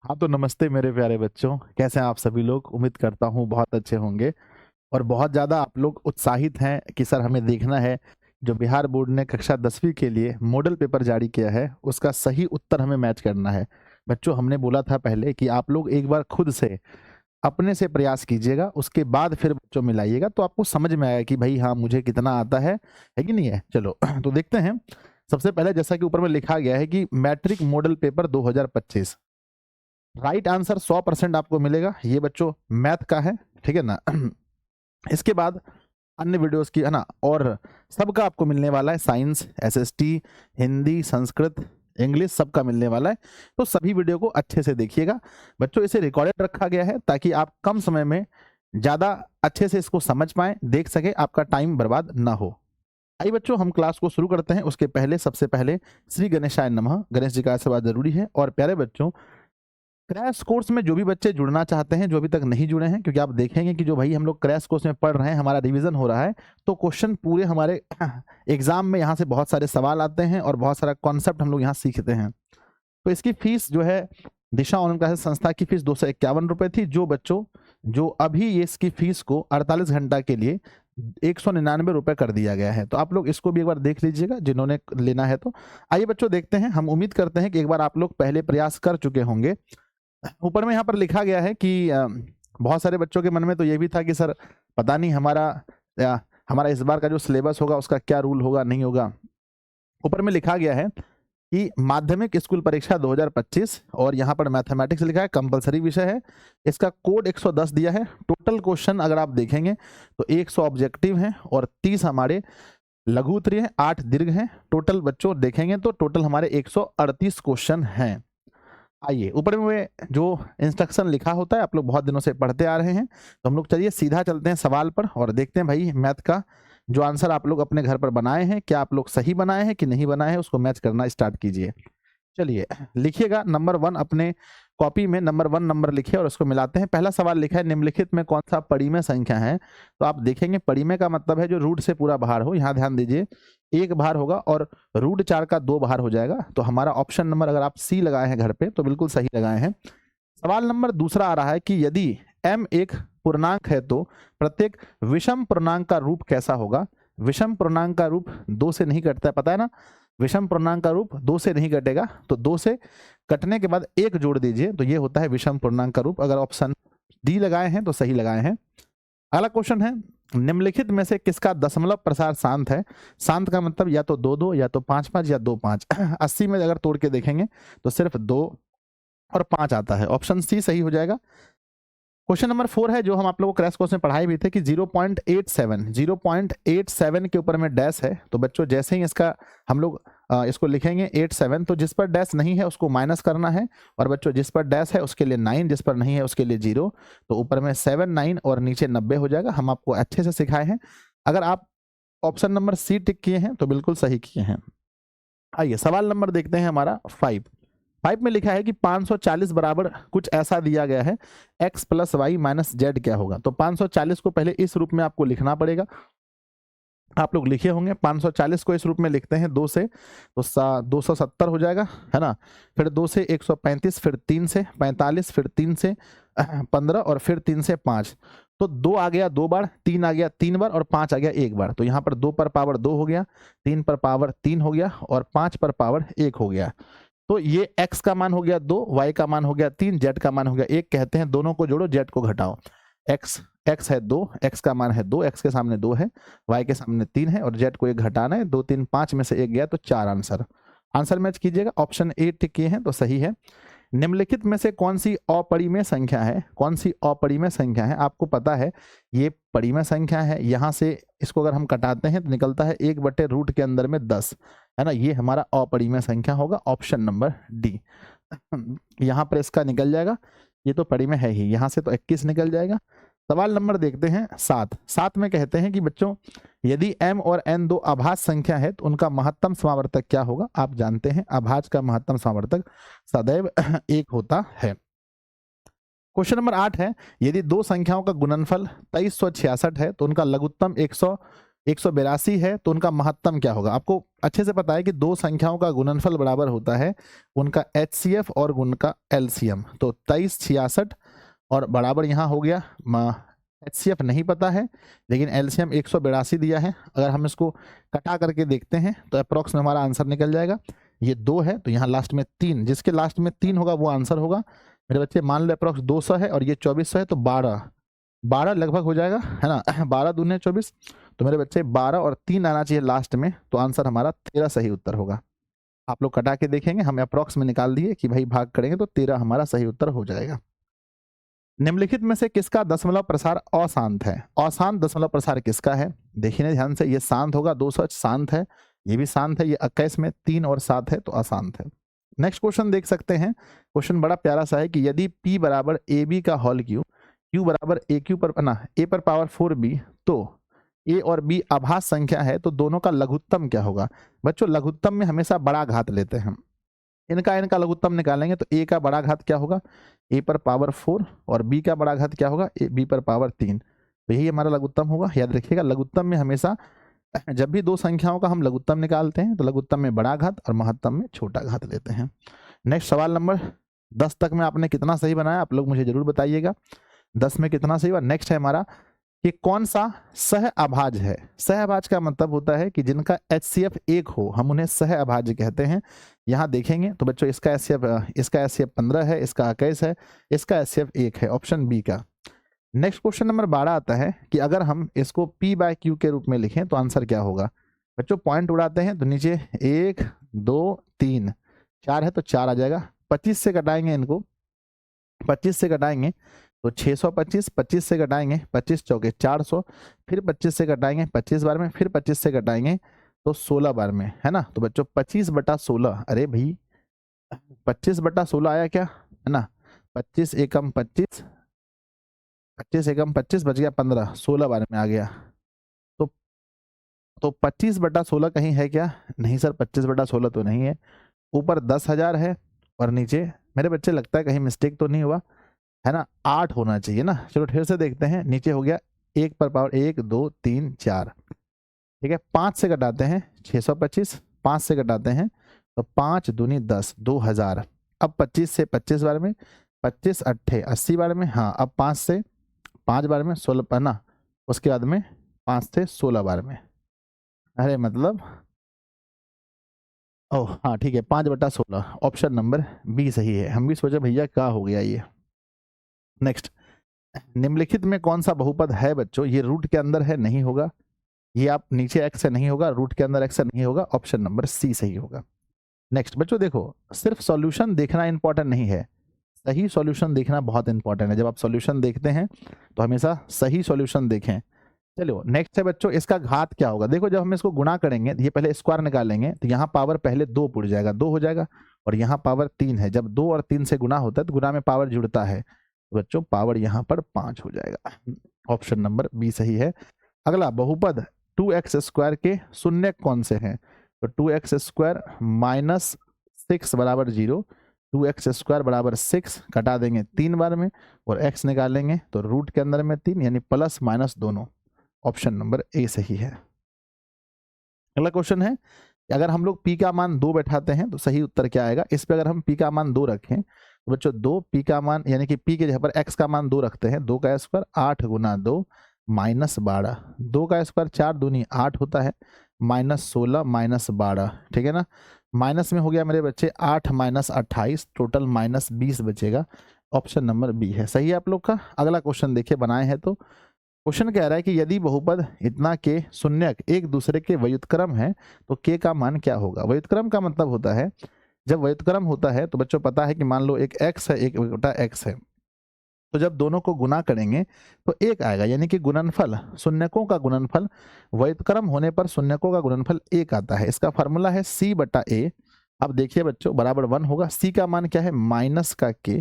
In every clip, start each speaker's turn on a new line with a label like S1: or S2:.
S1: हाँ, तो नमस्ते मेरे प्यारे बच्चों, कैसे हैं आप सभी लोग? उम्मीद करता हूँ बहुत अच्छे होंगे और बहुत ज़्यादा आप लोग उत्साहित हैं कि सर हमें देखना है, जो बिहार बोर्ड ने कक्षा 10वीं के लिए मॉडल पेपर जारी किया है, उसका सही उत्तर हमें मैच करना है। बच्चों, हमने बोला था पहले कि आप लोग एक बार खुद से, अपने से प्रयास कीजिएगा, उसके बाद फिर बच्चों मिलाइएगा, तो आपको समझ में आएगा कि भई हाँ, मुझे कितना आता है कि नहीं है? चलो तो देखते हैं। सबसे पहले जैसा कि ऊपर में लिखा गया है कि matric model paper 2025 right answer 100% आपको मिलेगा। ये बच्चों मैथ का है, ठीक है ना? इसके बाद अन्य वीडियोस की है ना, और सबका आपको मिलने वाला है। Science, SST, Hindi, Sanskrit, English सबका मिलने वाला है। तो सभी वीडियो को अच्छे से देखिएगा बच्चों। इसे रिकॉर्डेड रखा गया है ताकि आप कम समय में ज़्यादा अच्छे से इसको समझ पाएँ, देख सकें, आपका टाइम बर्बाद ना हो। आइए बच्चों, हम क्लास को शुरू करते हैं। उसके पहले सबसे पहले श्री गणेशाय नमः, गणेश जी का आशीर्वाद जरूरी है। और प्यारे बच्चों, क्रैश कोर्स में जो भी बच्चे जुड़ना चाहते हैं, जो अभी तक नहीं जुड़े हैं, क्योंकि आप देखेंगे कि जो भाई हम लोग क्रैश कोर्स में पढ़ रहे हैं, हमारा रिवीजन हो रहा है, तो क्वेश्चन पूरे हमारे एग्जाम में यहाँ से बहुत सारे सवाल आते हैं और बहुत सारा कॉन्सेप्ट हम लोग यहाँ सीखते हैं। तो इसकी फीस जो है, दिशा ऑनलाइन क्लासेस संस्था की फीस 251 रुपए थी। जो बच्चों जो अभी ये इसकी फीस को 48 घंटा के लिए 199 रुपए कर दिया गया है, तो आप लोग इसको भी एक बार देख लीजिएगा जिन्होंने लेना है तो। आइए बच्चों देखते हैं। हम उम्मीद करते हैं कि एक बार आप लोग पहले प्रयास कर चुके होंगे। ऊपर में यहाँ पर लिखा गया है कि बहुत सारे बच्चों के मन में तो ये भी था कि सर पता नहीं हमारा इस बार का जो सिलेबस होगा उसका क्या रूल होगा, नहीं होगा। ऊपर में लिखा गया है कि माध्यमिक स्कूल परीक्षा 2025 और यहाँ पर मैथमेटिक्स लिखा है, कंपलसरी विषय है। इसका कोड 110 दिया है। टोटल क्वेश्चन अगर आप देखेंगे तो 100 ऑब्जेक्टिव हैं और 30 हमारे लघु उत्तरीय हैं, 8 दीर्घ हैं। टोटल बच्चों देखेंगे तो टोटल हमारे 138 क्वेश्चन हैं। आइए, ऊपर में जो इंस्ट्रक्शन लिखा होता है आप लोग बहुत दिनों से पढ़ते आ रहे हैं, तो हम लोग चलिए सीधा चलते हैं सवाल पर और देखते हैं भाई मैथ का जो आंसर आप लोग अपने घर पर बनाए हैं, क्या आप लोग सही बनाए हैं कि नहीं बनाए हैं, उसको मैच करना स्टार्ट कीजिए। चलिए लिखिएगा नंबर 1 अपने कॉपी में, नंबर 1 नंबर लिखिए और उसको मिलाते हैं। पहला सवाल लिखा है, निम्नलिखित में कौन सा परिमेय संख्या है? तो आप देखेंगे परिमेय का मतलब है जो रूट से पूरा बाहर हो। यहाँ ध्यान दीजिए, एक बाहर होगा और रूट 4 का 2 बाहर हो जाएगा। तो हमारा ऑप्शन नंबर, अगर आप सी लगाए हैं घर पे तो बिल्कुल सही लगाए हैं। सवाल नंबर दूसरा आ रहा है कि यदि m एक पूर्णांक है तो प्रत्येक विषम पूर्णांक का रूप कैसा होगा? विषम पूर्णांक का रूप 2 से नहीं कटता है, पता है ना? विषम पूर्णांक का रूप 2 से नहीं कटेगा, तो 2 से कटने के बाद 1 जोड़ दीजिए तो ये होता है विषम पूर्णांक का रूप। अगर ऑप्शन डी लगाए हैं तो सही लगाए हैं। अगला क्वेश्चन है, निम्नलिखित में से किसका दशमलव प्रसार शांत है? शांत का मतलब या तो 2-2 या तो 5-5 या 2-5। 80 में अगर तोड़ के देखेंगे तो सिर्फ 2 और 5 आता है। ऑप्शन सी सही हो जाएगा। क्वेश्चन नंबर 4 है जो हम आप लोगों को क्रैश कोर्स में पढ़ाए भी थे कि 0.87 के ऊपर में डैश है। तो बच्चों जैसे ही इसका हम लोग इसको लिखेंगे 87, तो जिस पर डैश नहीं है उसको माइनस करना है, और बच्चों जिस पर डैश है उसके लिए 9, जिस पर नहीं है उसके लिए 0। तो ऊपर में 7 9 और नीचे 90 हो जाएगा। हम आपको अच्छे से सिखाए हैं। अगर आप ऑप्शन नंबर सी टिक किए हैं तो बिल्कुल सही किए हैं। आइए सवाल नंबर देखते हैं हमारा 5 में लिखा है कि 540 बराबर कुछ ऐसा दिया गया है, x plus y minus z क्या होगा? तो 540 को पहले इस रूप में आपको लिखना पड़ेगा। आप लोग लिखे होंगे 540 को इस रूप में लिखते हैं 2 से, तो 270 हो जाएगा, है ना? फिर 2 से 135, फिर 3 से 45, फिर 3 से 15 और फिर 3 से 5। तो 2 आ गया 2 बार, 3 आ गया 3 बार और 5 आ गया 1 बार। तो यहाँ पर 2 पर पावर 2 हो गया, 3 पर पावर 3 हो गया और 5 पर पावर 1 हो गया। तो ये x का मान हो गया 2, y का मान हो गया 3, z का मान हो गया 1। कहते हैं दोनों को जोड़ो, z को घटाओ। x है 2, x का मान है 2, x के सामने 2 है, y के सामने 3 है और z को 1 घटाना है। 2 3 5 में से 1 गया तो 4 आंसर मैच कीजिएगा। ऑप्शन ए टिक किए हैं तो सही है। निम्नलिखित में से कौन सी अपरिमेय संख्या है? कौन सी अपरिमेय संख्या है? आपको पता है ये परिमेय संख्या है। यहाँ से इसको अगर हम कटाते हैं तो निकलता है 1/रूट के अंदर में 10, है ना? ये हमारा अपरिमेय संख्या होगा, ऑप्शन नंबर डी। यहाँ पर इसका निकल जाएगा, ये तो परिमेय है ही, यहाँ से तो 21 निकल जाएगा। सवाल नंबर देखते हैं 7 में कहते हैं कि बच्चों यदि m और n दो अभाज्य संख्या है तो उनका महत्तम समावर्तक क्या होगा? आप जानते हैं अभाज्य का महत्तम समावर्तक सदैव 1 होता है। क्वेश्चन नंबर 8 है, यदि दो संख्याओं का गुणनफल 2366 है तो उनका लघुत्तम 182 है तो उनका महत्तम क्या होगा? आपको अच्छे से पता है कि दो संख्याओं का गुणनफल बराबर होता है उनका HCF और उनका LCM। तो 2366 और बराबर यहाँ हो गया, HCF नहीं पता है लेकिन LCM 182 दिया है। अगर हम इसको कटा करके देखते हैं तो अप्रॉक्स में हमारा आंसर निकल जाएगा। ये 2 है तो यहाँ लास्ट में 3, जिसके लास्ट में 3 होगा वो आंसर होगा। मेरे बच्चे मान लो अप्रॉक्स 200 है और ये 2400 है तो 12 लगभग हो जाएगा, है ना। 12 दूने 24, तो मेरे बच्चे 12 और 3 आना चाहिए लास्ट में, तो आंसर हमारा 13 सही उत्तर होगा। आप लोग कटा के देखेंगे, हमें अप्रॉक्स में निकाल दिए कि भाई भाग करेंगे तो 13 हमारा सही उत्तर हो जाएगा। निम्नलिखित में से किसका दशमलव प्रसार अशांत है? अशांत दशमलव प्रसार किसका है? देखिए ध्यान से, ये शांत होगा, 200 शांत है, ये भी शांत है, ये 21 में 3 और 7 है तो अशांत है। नेक्स्ट क्वेश्चन देख सकते हैं। क्वेश्चन बड़ा प्यारा सा है कि यदि p बराबर AB का होल क्यू, q बराबर AQ पर ना a पर पावर 4b, तो a और b आभास संख्या है तो दोनों का लघुत्तम क्या होगा? बच्चों लघुत्तम में हमेशा बड़ा घात लेते हैं, इनका लघुत्तम निकालेंगे तो a का बड़ा घात क्या होगा? a पर पावर 4 और b का बड़ा घात क्या होगा? b पर पावर 3। तो यही हमारा लघुत्तम होगा। याद रखिएगा लघुत्तम में हमेशा जब भी दो संख्याओं का हम लघुत्तम निकालते हैं तो लघुत्तम में बड़ा घात और महत्तम में छोटा घात लेते हैं। नेक्स्ट सवाल नंबर 10 तक में आपने कितना सही बनाया आप लोग मुझे जरूर बताइएगा, 10 में कितना सही हुआ। नेक्स्ट है हमारा कि कौन सा सह अभाज्य है? सह अभाज्य का मतलब होता है कि जिनका HCF 1 हो हम उन्हें सह अभाज्य कहते हैं। यहाँ देखेंगे तो बच्चों इसका HCF 15 है, इसका 21 है, इसका HCF 1 है, ऑप्शन बी का। नेक्स्ट क्वेश्चन नंबर 12 आता है कि अगर हम इसको P/Q के रूप में लिखें तो आंसर क्या होगा? बच्चों पॉइंट उड़ाते हैं तो नीचे 1 2 3 4 है तो 4 आ जाएगा। 25 से घटाएंगे इनको, 25 से घटाएंगे तो 625, 25 से घटाएंगे 25 चौके 400, फिर 25 से घटाएंगे 25 बार में, फिर 25 से घटाएंगे तो 16 बार में, है ना। तो बच्चों 25/16, अरे भाई 25/16 आया क्या, है ना। 25 एकम 25, 25 एकम 25 बच गया 15, 16 बार में आ गया। तो 25/16 कहीं है क्या? नहीं सर 25/16 तो नहीं है। ऊपर 10,000 है और नीचे मेरे बच्चे लगता है कहीं मिस्टेक तो नहीं हुआ, है ना, 8 होना चाहिए ना। चलो फिर से देखते हैं, नीचे हो गया 1 पर पावर 1 2 3 4, ठीक है। 5 से घटाते हैं 625, 5 से घटाते हैं तो 5 दूनी 10, 2000। अब 25 से 25 बार में, 25 अट्ठे 80 बार में, हाँ अब 5 से 5 बार में 16 पर ना, उसके बाद में 5 से 16 बार में, अरे मतलब ओह हाँ ठीक है 5/16, ऑप्शन नंबर बी सही है। हम भी सोचे भैया क्या हो गया ये। नेक्स्ट, निम्नलिखित में कौन सा बहुपद है बच्चों? ये रूट के अंदर है, नहीं होगा। ये आप नीचे x से नहीं होगा, रूट के अंदर x से नहीं होगा, ऑप्शन नंबर सी सही होगा। नेक्स्ट बच्चों देखो, सिर्फ सॉल्यूशन देखना इंपॉर्टेंट नहीं है, सही सॉल्यूशन देखना बहुत इंपॉर्टेंट है। जब आप सॉल्यूशन देखते हैं तो हमेशा सही सॉल्यूशन देखें। चलो नेक्स्ट है बच्चों, इसका घात क्या होगा? देखो जब हम इसको गुणा करेंगे, ये पहले स्क्वायर निकालेंगे तो यहाँ पावर पहले 2 पुट जाएगा, 2 हो जाएगा, और यहाँ पावर 3 है। जब 2 और 3 से गुणा होता है तो गुणा में पावर जुड़ता है, तो बच्चों पावर यहाँ पर 5 हो जाएगा, ऑप्शन नंबर बी सही है। अगला बहुपद 2x² के शून्य कौन से हैं? तो 2x² माइनस 6 बराबर 0, 2x² बराबर 6 कटा देंगे 3 बार में, और x निकालेंगे तो रूट के अंदर में 3 यानी प्लस माइनस दोनों, ऑप्शन नंबर ए सही है। अगला क्वेश्चन है कि अगर हम लोग p का मान 2 बैठाते हैं तो सही उत्तर क्या आएगा? इस पे अगर हम p का मान 2 रखें तो बच्चों 2 p का मान यानी कि p के जगह पर x का मान 2 रखते हैं, 2 का स्क्वायर 8 गुना 2 माइनस 12, 2 का स्क्वायर 4 दूनी 8 होता है, माइनस 16 माइनस 12, ठीक है ना। माइनस में हो गया मेरे बच्चे 8 माइनस 28, टोटल माइनस 20 बचेगा, ऑप्शन नंबर बी है सही है आप लोग का। अगला क्वेश्चन देखिए बनाए हैं तो क्वेश्चन कह रहा है कि यदि बहुपद इतना के शून्यक एक दूसरे के व्युत्क्रम है तो के का मान क्या होगा? व्युत्क्रम का मतलब होता है, जब व्युत्क्रम होता है तो बच्चों पता है कि मान लो एक x है एक बटा x है, तो जब दोनों को गुना करेंगे तो 1 आएगा, यानी कि गुणनफल शून्यकों का गुणनफल व्युत्क्रम होने पर शून्यकों का गुणनफल 1 आता है। इसका फॉर्मूला है c/a। अब देखिए बच्चों बराबर 1 होगा, c का मान क्या है? माइनस का k,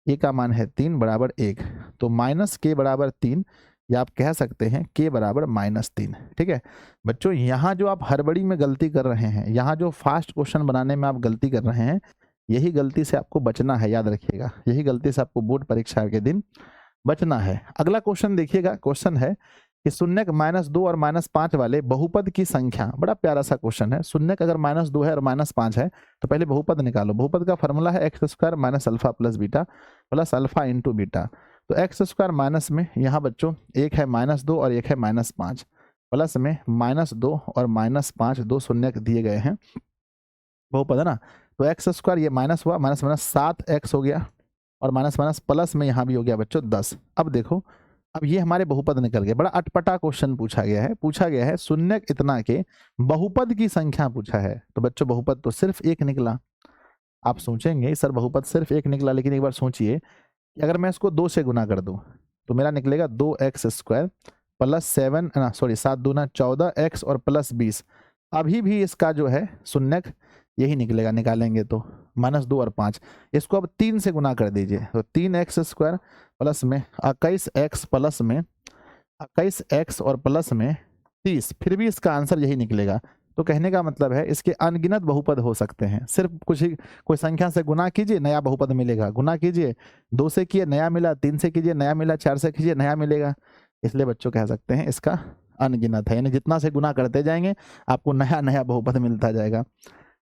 S1: a का मान है 3 बराबर 1, तो माइनस k बराबर 3, या आप कह सकते हैं k बराबर -3, ठीक है। बच्चों यहाँ जो आप हड़बड़ी में गलती कर रहे हैं, यहाँ जो फास्ट क्वेश्चन बनाने में आप गलती कर रहे हैं, यही गलती से आपको बचना है, याद रखिएगा, यही गलती से आपको बोर्ड परीक्षा के दिन बचना है। अगला क्वेश्चन देखिएगा, क्वेश्चन है कि शून्यक -2 और -5 वाले बहुपद की संख्या, बड़ा प्यारा सा क्वेश्चन है। शून्यक अगर -2 है और -5 है तो पहले बहुपद निकालो। बहुपद का फॉर्मूला है x square minus alpha plus beta plus alpha into beta. तो एक्स स्क्वायर माइनस में यहाँ बच्चों एक है -2 और एक है -5, प्लस में -2 और -5 दो शून्यक दिए गए हैं, बहुपद है ना। तो एक्स स्क्वायर ये माइनस हुआ, माइनस माइनस 7x हो गया और माइनस माइनस प्लस में यहाँ भी हो गया बच्चों 10। अब देखो, अब ये हमारे बहुपद निकल गए। बड़ा अटपटा क्वेश्चन पूछा गया है शून्यक इतना के बहुपद की संख्या पूछा है। तो बच्चों बहुपद तो सिर्फ एक निकला। आप सोचेंगे सर बहुपद सिर्फ एक निकला, लेकिन एक बार सोचिए कि अगर मैं इसको 2 से गुना कर दूं तो मेरा निकलेगा 2x स्क्वायर प्लस 7 दूना 14x और प्लस 20। अभी भी इसका जो है शून्यक यही निकलेगा, निकालेंगे तो -2 और 5। इसको अब 3 से गुना कर दीजिए तो 3x स्क्वायर प्लस में 21x प्लस में 21x और प्लस में 30, फिर भी इसका आंसर यही निकलेगा। तो कहने का मतलब है इसके अनगिनत बहुपद हो सकते हैं। सिर्फ कुछ ही कोई संख्या से गुना कीजिए नया बहुपद मिलेगा, गुना कीजिए 2 से किए नया मिला, 3 से कीजिए नया मिला, 4 से कीजिए नया मिलेगा। इसलिए बच्चों कह सकते हैं इसका अनगिनत है, यानी जितना से गुना करते जाएंगे आपको नया नया बहुपद मिलता जाएगा।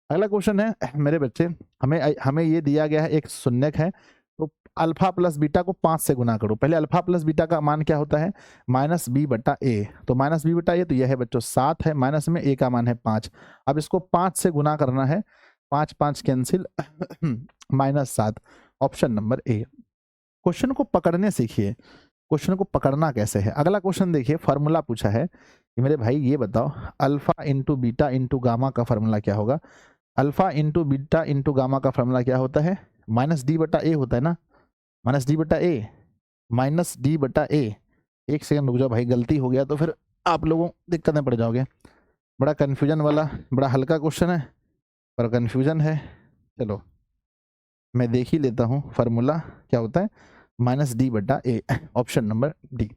S1: अगला क्वेश्चन है मेरे बच्चे, हमें ये दिया गया है एक शून्यक है, तो अल्फा प्लस बीटा को 5 से गुना करो। पहले अल्फा प्लस बीटा का मान क्या होता है -b/a, तो -b/a तो यह है बच्चों 7 है, माइनस में a का मान है 5। अब इसको 5 से गुना करना है, 5 5 cancel -7, option number A. Question को पकड़ने सीखिए, क्वेश्चन को पकड़ना कैसे है। अगला क्वेश्चन देखिए, फार्मूला पूछा है कि मेरे भाई ये बताओ alpha into beta into gamma का फार्मूला क्या होगा। Alpha into beta into gamma का फार्मूला क्या होता है, -d/a होता है ना, -d/a। एक सेकंड रुक जाओ भाई, गलती हो गया तो फिर आप लोगों दिक्कत में पड़ जाओगे। बड़ा कन्फ्यूजन वाला, बड़ा हल्का क्वेश्चन है पर कन्फ्यूजन है। चलो मैं देख ही लेता हूँ फार्मूला क्या होता है, -d/a, ऑप्शन नंबर डी।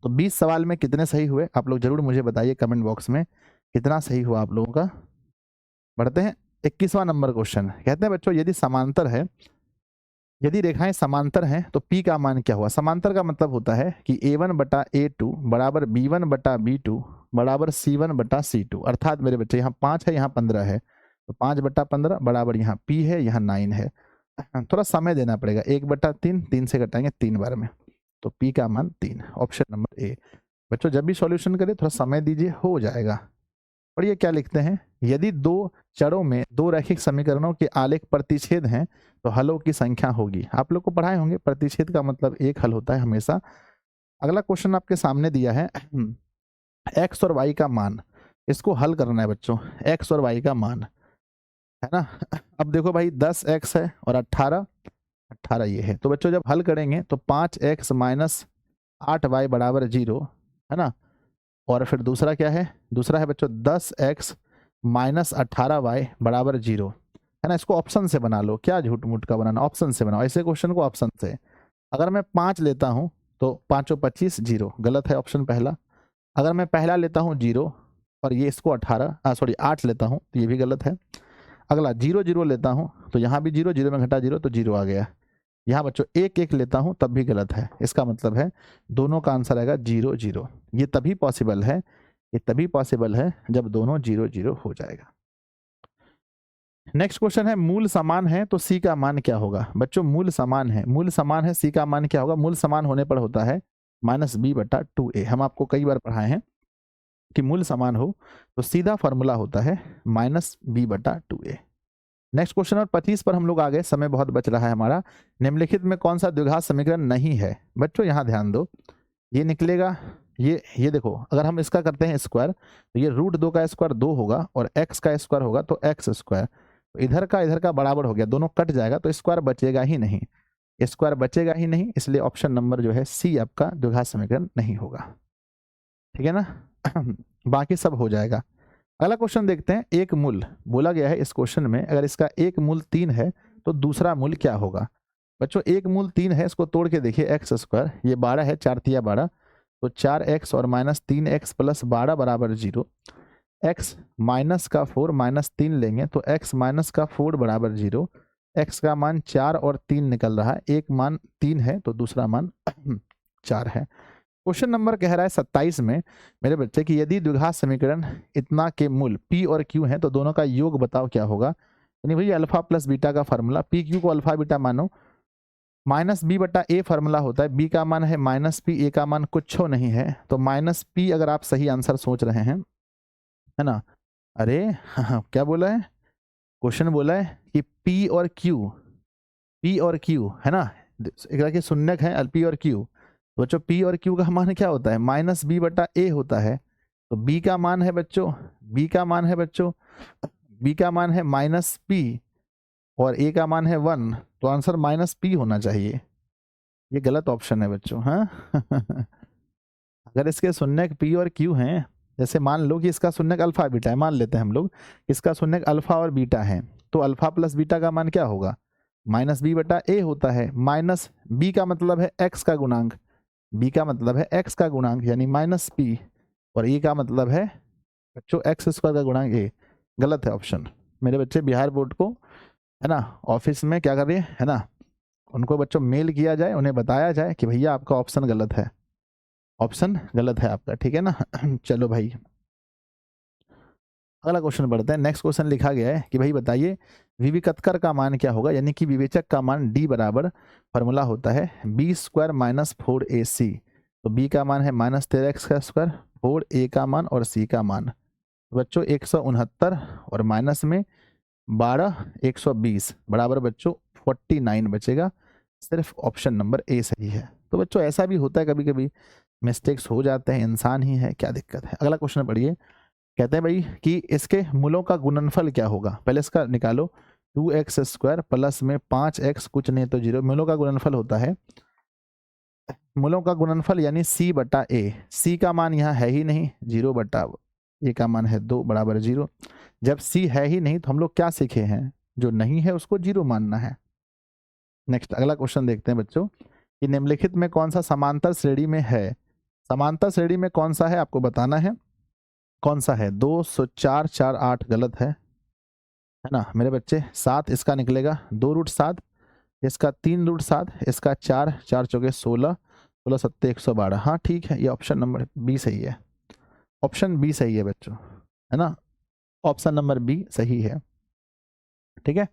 S1: तो 20 सवाल में कितने सही हुए आप लोग जरूर मुझे बताइए कमेंट बॉक्स में, कितना सही हुआ आप लोगों का। बढ़ते हैं 21वां नंबर क्वेश्चन। कहते हैं बच्चों यदि समांतर है, यदि रेखाएं समांतर हैं तो P का मान क्या हुआ। समांतर का मतलब होता है कि A1/A2 बराबर B1/B2 बराबर C1/C2। अर्थात मेरे बच्चे यहाँ 5 है, यहाँ 15 है, तो 5/15 बराबर यहाँ P है, यहाँ 9 है। थोड़ा समय देना पड़ेगा, 1/3, 3 से घटाएंगे 3 बार में, तो P का मान 3, ऑप्शन नंबर ए। बच्चों जब भी सॉल्यूशन करें थोड़ा समय दीजिए, हो जाएगा। और ये क्या लिखते हैं, यदि दो चरों में दो रैखिक समीकरणों के आलेख प्रतिच्छेद हैं तो हलों की संख्या होगी। आप लोग को पढ़ाए होंगे प्रतिच्छेद का मतलब एक हल होता है हमेशा। अगला क्वेश्चन आपके सामने दिया है x और y का मान, इसको हल करना है बच्चों, x और y का मान है ना। अब देखो भाई 10x है और 18 ये है, तो बच्चों जब हल करेंगे तो 5x माइनस 8y बराबर 0 है ना। और फिर दूसरा क्या है, दूसरा है बच्चों 10x माइनस 18y बराबर 0 है ना। इसको ऑप्शन से बना लो, क्या झूठ मूठ का बनाना, ऑप्शन से बनाओ ऐसे क्वेश्चन को, ऑप्शन से। अगर मैं 5 लेता हूं तो 5 और 25 0, गलत है ऑप्शन पहला। अगर मैं पहला लेता हूं 0 और ये इसको 8 लेता हूं तो ये भी गलत है। अगला 0 0 लेता हूं तो यहाँ भी 0 0 में घटा 0 तो 0 आ गया। यहाँ बच्चों 1 1 लेता हूं तब भी गलत है। इसका मतलब है दोनों का आंसर आएगा 0 0। ये तभी पॉसिबल है, ये तभी पॉसिबल है जब दोनों 0 0 हो जाएगा। नेक्स्ट क्वेश्चन है, मूल समान है तो सी का मान क्या होगा। बच्चों मूल समान है, मूल समान है, सी का मान क्या होगा। मूल समान होने पर होता है -b/2a। हम आपको कई बार पढ़ाए हैं कि मूल समान हो तो सीधा फॉर्मूला होता है -b/2a। नेक्स्ट क्वेश्चन और 25 पर हम लोग आ गए, समय बहुत बच रहा है हमारा। निम्नलिखित में कौन सा द्विघात समीकरण नहीं है। बच्चों यहाँ ध्यान दो, ये निकलेगा, ये देखो, अगर हम इसका करते हैं स्क्वायर तो ये √2 का स्क्वायर 2 होगा और x का स्क्वायर होगा तो x स्क्वायर, तो इधर का बराबर हो गया, दोनों कट जाएगा तो स्क्वायर बचेगा ही नहीं, स्क्वायर बचेगा ही नहीं। इसलिए ऑप्शन नंबर जो है सी आपका द्विघात समीकरण नहीं होगा, ठीक है ना। बाकी सब हो जाएगा। अगला क्वेश्चन देखते हैं, एक मूल बोला गया है इस क्वेश्चन में, अगर इसका एक मूल 3 है तो दूसरा मूल क्या होगा। बच्चों एक मूल 3 है, इसको तोड़ के देखिए, एक्स स्क्वायर ये 12 है, 4 तिया 12, तो 4x और -3x प्लस 12 बराबर 0। x माइनस का 4 -3 लेंगे तो x माइनस का 4 बराबर 0। x का मान 4 और 3 निकल रहा है, एक मान 3 है तो दूसरा मान 4 है। क्वेश्चन नंबर कह रहा है 27 में मेरे बच्चे कि यदि द्विघात समीकरण इतना के मूल p और q हैं तो दोनों का योग बताओ क्या होगा। यानी भैया अल्फा प्लस बीटा का फार्मूला, पी क्यू को अल्फा बीटा मानो, माइनस बी बटा ए फार्मूला होता है, बी का मान है माइनस पी, ए का मान कुछ नहीं है, तो माइनस पी अगर आप सही आंसर सोच रहे हैं, है ना। अरे क्या बोला है, क्वेश्चन बोला है कि पी और क्यू है ना, एक तरह के शून्यक है पी और क्यू। तो बच्चों पी और क्यू का मान क्या होता है, माइनस बी बटा ए होता है। तो बी का मान है बच्चों, बी का मान है माइनस पी और ए का मान है 1, तो आंसर माइनस पी होना चाहिए। ये गलत ऑप्शन है बच्चों, हाँ अगर इसके शून्यक पी और क्यू हैं, जैसे मान लो कि इसका शून्यक अल्फा बीटा है, मान लेते हैं हम लोग इसका शून्यक अल्फा और बीटा है, तो अल्फा प्लस बीटा का मान क्या होगा, माइनस बी बटा ए होता है। माइनस बी का मतलब है एक्स का गुणांक, बी का मतलब है एक्स का गुणांक यानी माइनस पी, और ए का मतलब है बच्चों एक्स स्क्वायर का गुणांक ए। गलत है ऑप्शन। मेरे बच्चे बिहार बोर्ड को, है ना, ऑफिस में क्या करिए, है ना, उनको बच्चों मेल किया जाए, उन्हें बताया जाए कि भैया आपका ऑप्शन गलत है, ऑप्शन गलत है आपका, ठीक है ना चलो भाई अगला क्वेश्चन बढ़ते हैं। नेक्स्ट क्वेश्चन लिखा गया है कि भाई बताइए विविकतकर का मान क्या होगा, यानी कि विवेचक का मान d बराबर फॉर्मूला होता है बी स्क्वायर माइनस 4ac। तो b का मान है माइनस 13x का स्क्वायर, 4a का मान और c का मान बच्चों 169 और माइनस में 12 120 बराबर बच्चों 49 बचेगा। सिर्फ ऑप्शन नंबर ए सही है। तो बच्चों ऐसा भी होता है कभी कभी, मिस्टेक्स हो जाते हैं, इंसान ही है, क्या दिक्कत है। अगला क्वेश्चन पढ़िए, कहते हैं भाई कि इसके मूलों का गुणनफल क्या होगा। पहले इसका निकालो, 2x स्क्वायर प्लस में 5x कुछ नहीं तो 0, मूलों का गुणनफल होता है, मूलों का गुणनफल यानी c बटा a। c का मान यहाँ है ही नहीं, 0 बटा a का मान है 2 बराबर 0। जब c है ही नहीं तो हम लोग क्या सीखे हैं, जो नहीं है उसको 0 मानना है। नेक्स्ट अगला क्वेश्चन देखते हैं बच्चों कि निम्नलिखित में कौन सा समांतर श्रेणी में है। समांतर श्रेणी में कौन सा है आपको बताना है, कौन सा है, 2 4 4 8 गलत है ना मेरे बच्चे। 7 इसका निकलेगा, 2 रूट 7, इसका 3 रूट 7, इसका 4 4 चौके 16, 16 सत्ते 112। हाँ ठीक है, ये ऑप्शन नंबर बी सही है, ऑप्शन बी सही है बच्चों, है ना, ऑप्शन नंबर बी सही है, ठीक है।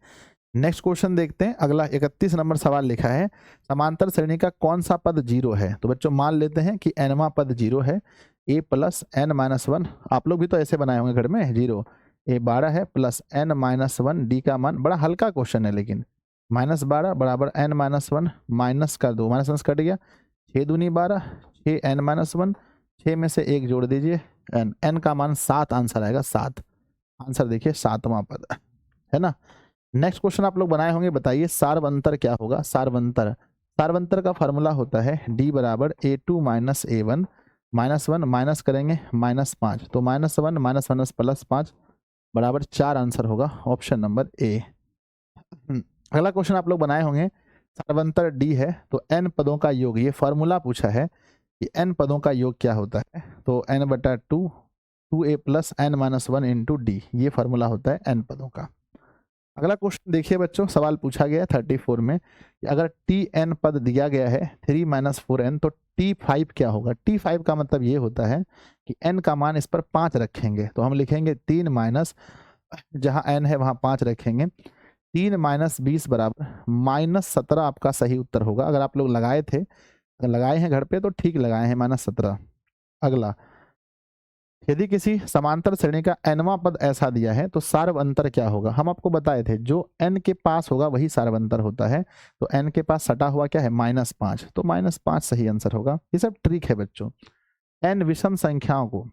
S1: नेक्स्ट क्वेश्चन देखते हैं। अगला 31 नंबर सवाल लिखा है समांतर श्रेणी का कौन सा पद 0 है। तो बच्चों मान लेते हैं कि nवां पद 0 है, a प्लस n माइनस 1, आप लोग भी तो ऐसे बनाए होंगे घर में, 0 a 12 है प्लस n माइनस 1, डी का मान, बड़ा हल्का क्वेश्चन है लेकिन, माइनस 12 बराबर n माइनस 1 माइनस कर दो, माइनस कट गया, 6 दूनी 12, 6 n माइनस 1, 6 में से 1 जोड़ दीजिए n का मान 7 आंसर आएगा, 7 आंसर देखिए 7वां पद, है ना। नेक्स्ट क्वेश्चन आप लोग बनाए होंगे, बताइए सार्वंतर क्या होगा। सार्वंतर, सार्वंतर का फार्मूला होता है d बराबर a2 minus a1, minus 1 minus करेंगे माइनस 5, तो माइनस 1 माइनस 1 प्लस 5 बराबर 4 आंसर होगा, ऑप्शन नंबर ए। अगला क्वेश्चन आप लोग बनाए होंगे, सार्वंतर d है तो n पदों का योग, ये फार्मूला पूछा है कि n पदों का योग क्या होता है, तो n बटा 2 2a plus n minus 1 into D, ये फार्मूला होता है n पदों का। अगला क्वेश्चन देखिए बच्चों, सवाल पूछा गया 34 में कि अगर tn पद दिया गया है 3 माइनस 4n, तो t5 क्या होगा। t5 का मतलब ये होता है कि n का मान इस पर 5 रखेंगे, तो हम लिखेंगे 3 माइनस, जहाँ n है वहाँ 5 रखेंगे, 3 माइनस 20 बराबर माइनस 17 आपका सही उत्तर होगा। अगर आप लोग लगाए थे, अगर लगाए हैं घर पे तो ठीक लगाए हैं, माइनस 17। अगला, यदि किसी समांतर श्रेणी का nवां पद ऐसा दिया है तो सार्वंतर क्या होगा। हम आपको बताए थे जो n के पास होगा वही सार्वंतर होता है, तो n के पास सटा हुआ क्या है, -5, तो -5 सही आंसर होगा। ये सब ट्रिक है बच्चों। n विषम संख्याओं को,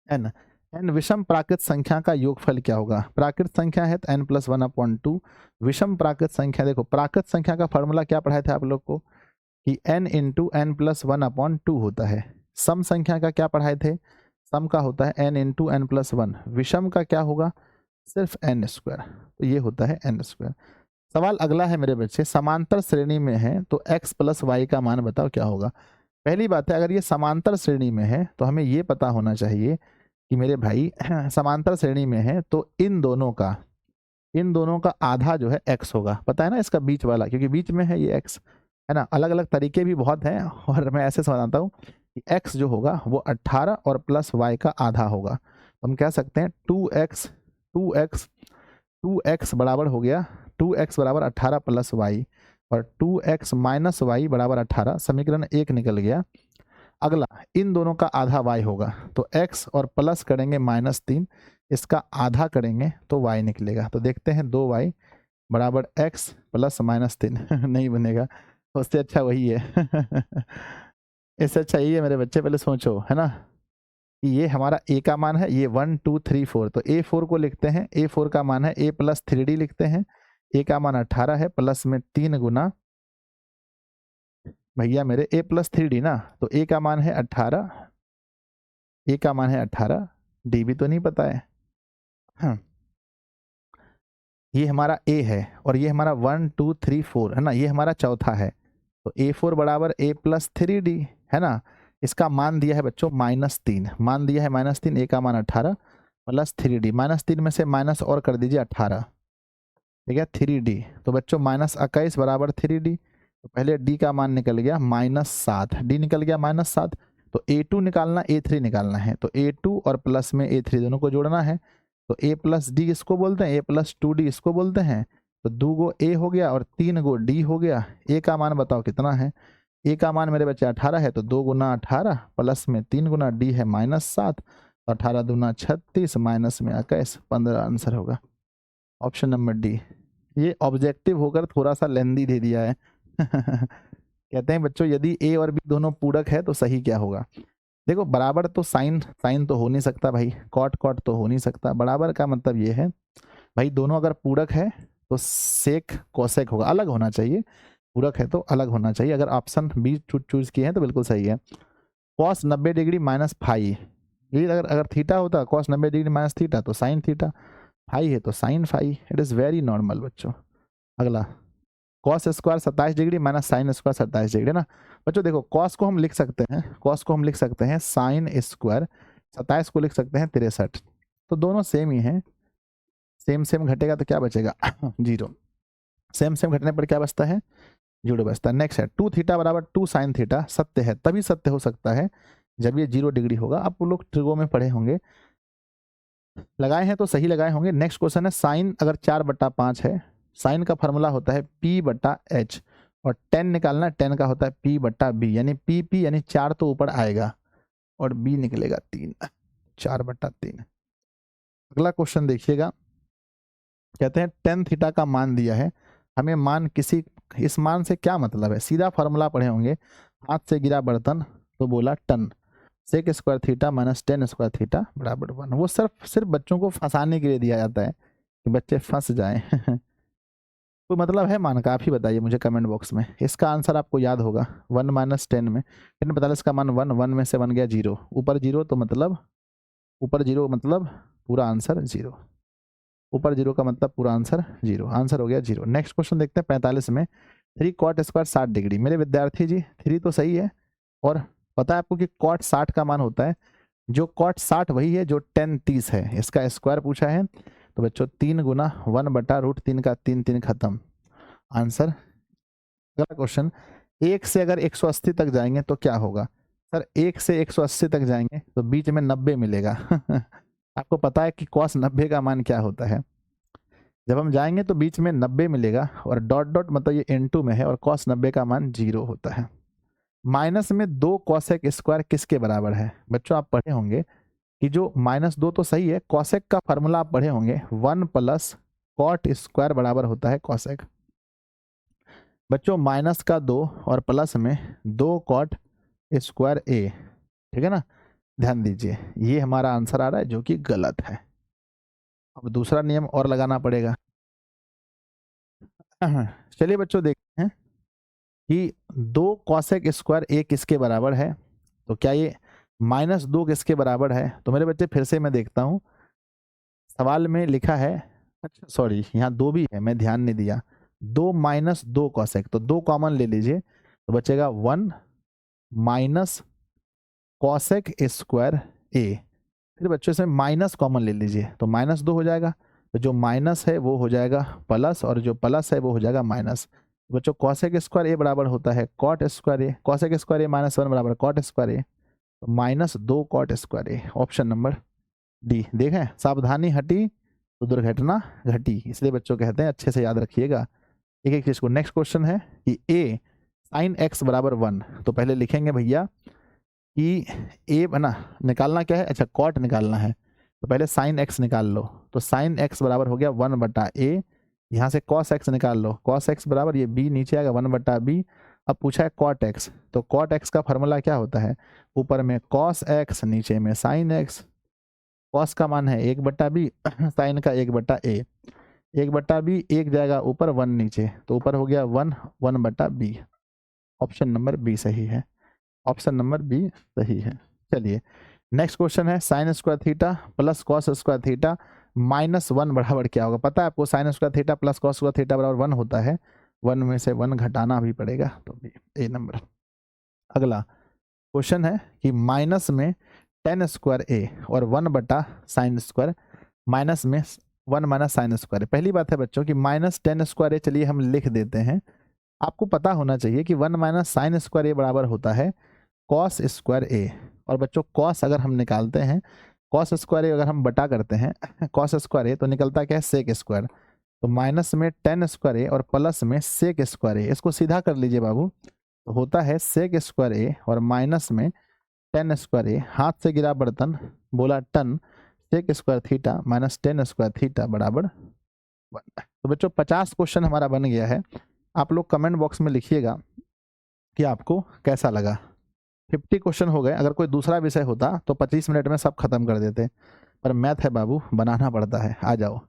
S1: n विषम प्राकृत संख्या का योगफल क्या होगा। प्राकृत संख्या है तो n + 1/2, विषम प्राकृत संख्या, देखो प्राकृत संख्या का फॉर्मूला क्या पढ़ाए थे आप लोग को कि n × n + 1/2 होता है। सम संख्या का क्या पढ़ाए थे, सम का होता है n × n + 1, विषम का क्या होगा, सिर्फ n स्क्वायर, तो ये होता है n स्क्वायर। सवाल अगला है मेरे बच्चे, समांतर श्रेणी में है तो x + y का मान बताओ क्या होगा। पहली बात है, अगर ये समांतर श्रेणी में है तो हमें ये पता होना चाहिए कि मेरे भाई समांतर श्रेणी में है तो इन दोनों का आधा जो है x होगा, पता है ना, इसका बीच वाला, क्योंकि बीच में है ये x, है ना। अलग अलग तरीके भी बहुत हैं और मैं ऐसे समझाता हूँ कि x जो होगा वो 18 और प्लस y का आधा होगा। तो हम कह सकते हैं 2x बराबर हो गया 2x बराबर 18 प्लस y और 2x माइनस वाई बराबर 18, समीकरण 1 निकल गया। अगला इन दोनों का आधा y होगा, तो x और प्लस करेंगे -3, इसका आधा करेंगे तो y निकलेगा। तो देखते हैं 2y बराबर x प्लस -3 नहीं बनेगा, उससे अच्छा वही है इससे अच्छा यही है मेरे बच्चे, पहले सोचो है ना कि ये हमारा a का मान है, ये 1 2 3 4, तो a4 को लिखते हैं, a4 का मान है a प्लस 3d लिखते हैं। a का मान 18 है, प्लस में 3 गुना भैया मेरे a प्लस 3d ना, तो a का मान है 18, a का मान है 18, d भी तो नहीं पता है। हाँ, ये हमारा a है और ये हमारा 1 2 3 4 है ना, ये हमारा चौथा है। तो a4 बराबर a प्लस 3d है ना। इसका मान दिया है बच्चों -3, मान दिया है -3, a का मान 18 प्लस 3d, -3 में से माइनस और कर दीजिए 18, ठीक है 3d। तो बच्चों -21 बराबर 3d, तो पहले d का मान निकल गया -7, d निकल गया -7। तो a2 निकालना a3 निकालना है, तो a2 और प्लस में a3 दोनों को जोड़ना है। तो a प्लस डी इसको बोलते हैं, a प्लस 2d इसको बोलते हैं। तो 2 गो a हो गया और 3 गो d हो गया। a का मान बताओ कितना है, a का मान मेरे बच्चे 18 है, तो 2 गुना 18 प्लस में 3 गुना d है -7, तो 18 दूना 36 माइनस में 21, 15 आंसर होगा ऑप्शन नंबर डी। ये ऑब्जेक्टिव होकर थोड़ा सा लेंदी दे दिया है कहते हैं बच्चों यदि a और b दोनों पूरक है तो सही क्या होगा। देखो बराबर तो साइन तो हो नहीं सकता भाई, कॉट तो हो नहीं सकता। बराबर का मतलब ये है भाई दोनों अगर पूरक है तो सेक कोसेक होगा, अलग होना चाहिए। पूरक है तो अलग होना चाहिए। अगर ऑप्शन बी चूज किए हैं तो बिल्कुल सही है। कॉस 90 डिग्री माइनस फाई, ये अगर थीटा होता कॉस 90 डिग्री माइनस थीटा तो साइन थीटा, फाई है तो sine phi, it is very normal बच्चों। अगला cos square 27 degree minus sine square 27 degree ना। बच्चों देखो कॉस को हम लिख सकते हैं, कॉस को हम लिख सकते हैं साइन स्क्वायर, 27 को लिख सकते हैं 63, तो दोनों सेम ही हैं। सेम सेम घटेगा तो क्या बचेगा 0, सेम सेम घटने पर क्या बचता है 0 बचता है। नेक्स्ट है 2 थीटा बराबर 2 साइन थीटा, सत्य है तभी सत्य हो सकता है जब ये 0 डिग्री होगा। आप वो लोग ट्रिगो में पढ़े होंगे, लगाए हैं तो सही लगाए होंगे। नेक्स्ट क्वेश्चन है साइन अगर 4/5 है, साइन का फार्मूला होता है p/h और 10 निकालना है, 10 का होता है p/b, यानी p यानी 4 तो ऊपर आएगा और b निकलेगा 3, 4/3। अगला क्वेश्चन देखिएगा, कहते हैं 10 थीटा का मान दिया है, हमें मान किसी, इस मान से क्या मतलब है, सीधा फार्मूला पढ़े होंगे, हाथ से गिरा बर्तन तो बोला ton, sec square theta minus 10 square theta बराबर 1। वो सिर्फ बच्चों को फंसाने के लिए दिया जाता है कि बच्चे फंस जाएं कोई मतलब है मान का, आप ही बताइए मुझे कमेंट बॉक्स में। इसका आंसर आपको याद होगा 1 माइनस 10 में 10 45 का मान 1, 1 में से 1 गया 0, ऊपर 0 तो मतलब ऊपर 0 मतलब पूरा आंसर 0, ऊपर 0 का मतलब पूरा आंसर 0, आंसर हो गया 0। नेक्स्ट क्वेश्चन देखते हैं 45 में 3 कॉट स्क्वायर 60 डिग्री। मेरे विद्यार्थी जी 3 तो सही है, और पता है आपको कि कॉट 60 का मान होता है, जो कॉट 60 वही है जो 10 30 है, इसका स्क्वायर पूछा है। तो बच्चों 3 गुना 1/√3 का 3 3 खत्म, आंसर। अगला क्वेश्चन 1 से अगर 180 तक जाएंगे तो क्या होगा। सर 1 से 180 तक जाएंगे तो बीच में 90 मिलेगा आपको पता है कि कॉस 90 का मान क्या होता है। जब हम जाएंगे तो बीच में 90 मिलेगा और डॉट डॉट मतलब ये n2 में है और कॉस 90 का मान 0 होता है। माइनस में 2 कॉसेक स्क्वायर किसके बराबर है। बच्चों आप पढ़े होंगे कि जो -2 तो सही है, कॉसेक का फार्मूला आप पढ़े होंगे 1 प्लस कॉट स्क्वायर बराबर होता है कॉसेक। बच्चों माइनस का 2 और प्लस में 2 कॉट स्क्वायर a, ठीक है ना। ध्यान दीजिए ये हमारा आंसर आ रहा है जो कि गलत है। अब दूसरा नियम और लगाना पड़ेगा। चलिए बच्चों देखते हैं कि 2 कॉसेक स्क्वायर a किसके बराबर है, तो क्या ये -2 किसके बराबर है। तो मेरे बच्चे फिर से मैं देखता हूँ, सवाल में लिखा है, अच्छा सॉरी यहाँ 2 भी है, मैं ध्यान नहीं दिया, 2 माइनस 2 कॉसेक, तो 2 कॉमन ले लीजिए तो बचेगा 1 माइनस कॉसेक स्क्वायर a। फिर बच्चों से माइनस कॉमन ले लीजिए तो -2 हो जाएगा, तो जो माइनस है वो हो जाएगा प्लस और जो प्लस है वो हो जाएगा माइनस। बच्चों कॉसेक स्क्वायर a बराबर होता है cot square a, cosec square a -1 बराबर कॉट स्क्वायर a। तो -2 cot square a, option number D. देखें, सावधानी हटी तो दुर्घटना घटी, इसलिए बच्चों कहते हैं अच्छे से याद रखिएगा एक एक चीज को। नेक्स्ट क्वेश्चन है कि ए साइन एक्स बराबर 1, तो पहले लिखेंगे भैया कि ए बना निकालना क्या है, अच्छा कॉट निकालना है, तो पहले साइन एक्स निकाल लो। तो साइन एक्स बराबर हो गया 1/a, यहाँ से कॉस एक्स निकाल लो, कॉस एक्स बराबर ये b नीचे आएगा 1/b। अब पूछा है कॉट एक्स, तो कॉट एक्स का फॉर्मूला क्या होता है, ऊपर में कॉस एक्स नीचे में साइन एक्स। कॉस का मान है 1/b, साइन का 1/a, 1/b एक जाएगा ऊपर 1 नीचे, तो ऊपर हो गया 1/b। ऑप्शन नंबर बी सही है, ऑप्शन नंबर बी सही है। चलिए नेक्स्ट क्वेश्चन है sine square theta plus cos square theta -1 बराबर क्या होगा। पता है आपको sine square theta plus cos square theta बराबर 1 होता है, 1 में से 1 घटाना भी पड़ेगा, तो ए नंबर। अगला क्वेश्चन है कि माइनस में टेन स्क्वायर ए और 1/sin स्क्वायर, माइनस में 1 माइनस साइन स्क्वायर। पहली बात है बच्चों कि -10 स्क्वायर ए चलिए हम लिख देते हैं, आपको पता होना चाहिए कि 1 माइनस साइन स्क्वायर ए बराबर होता है कॉस स्क्वायर ए। और बच्चों कॉस अगर हम निकालते हैं, कॉस स्क्वायर ए अगर हम बटा करते हैं कॉस स्क्वायर ए, तो निकलता क्या है सेक स्क्वायर। तो माइनस में 10 स्क्वायर ए और प्लस में सेक स्क्वायर ए, इसको सीधा कर लीजिए बाबू, तो होता है सेक स्क्वायर ए और माइनस में 10 स्क्वायर ए, हाथ से गिरा बर्तन बोला ton, sec square theta minus 10 square theta बराबर 1। तो बच्चों 50 क्वेश्चन हमारा बन गया है। आप लोग कमेंट बॉक्स में लिखिएगा कि आपको कैसा लगा। 50 क्वेश्चन हो गए, अगर कोई दूसरा विषय होता तो 25 मिनट में सब खत्म कर देते, पर मैथ है बाबू, बनाना पड़ता है। आ जाओ,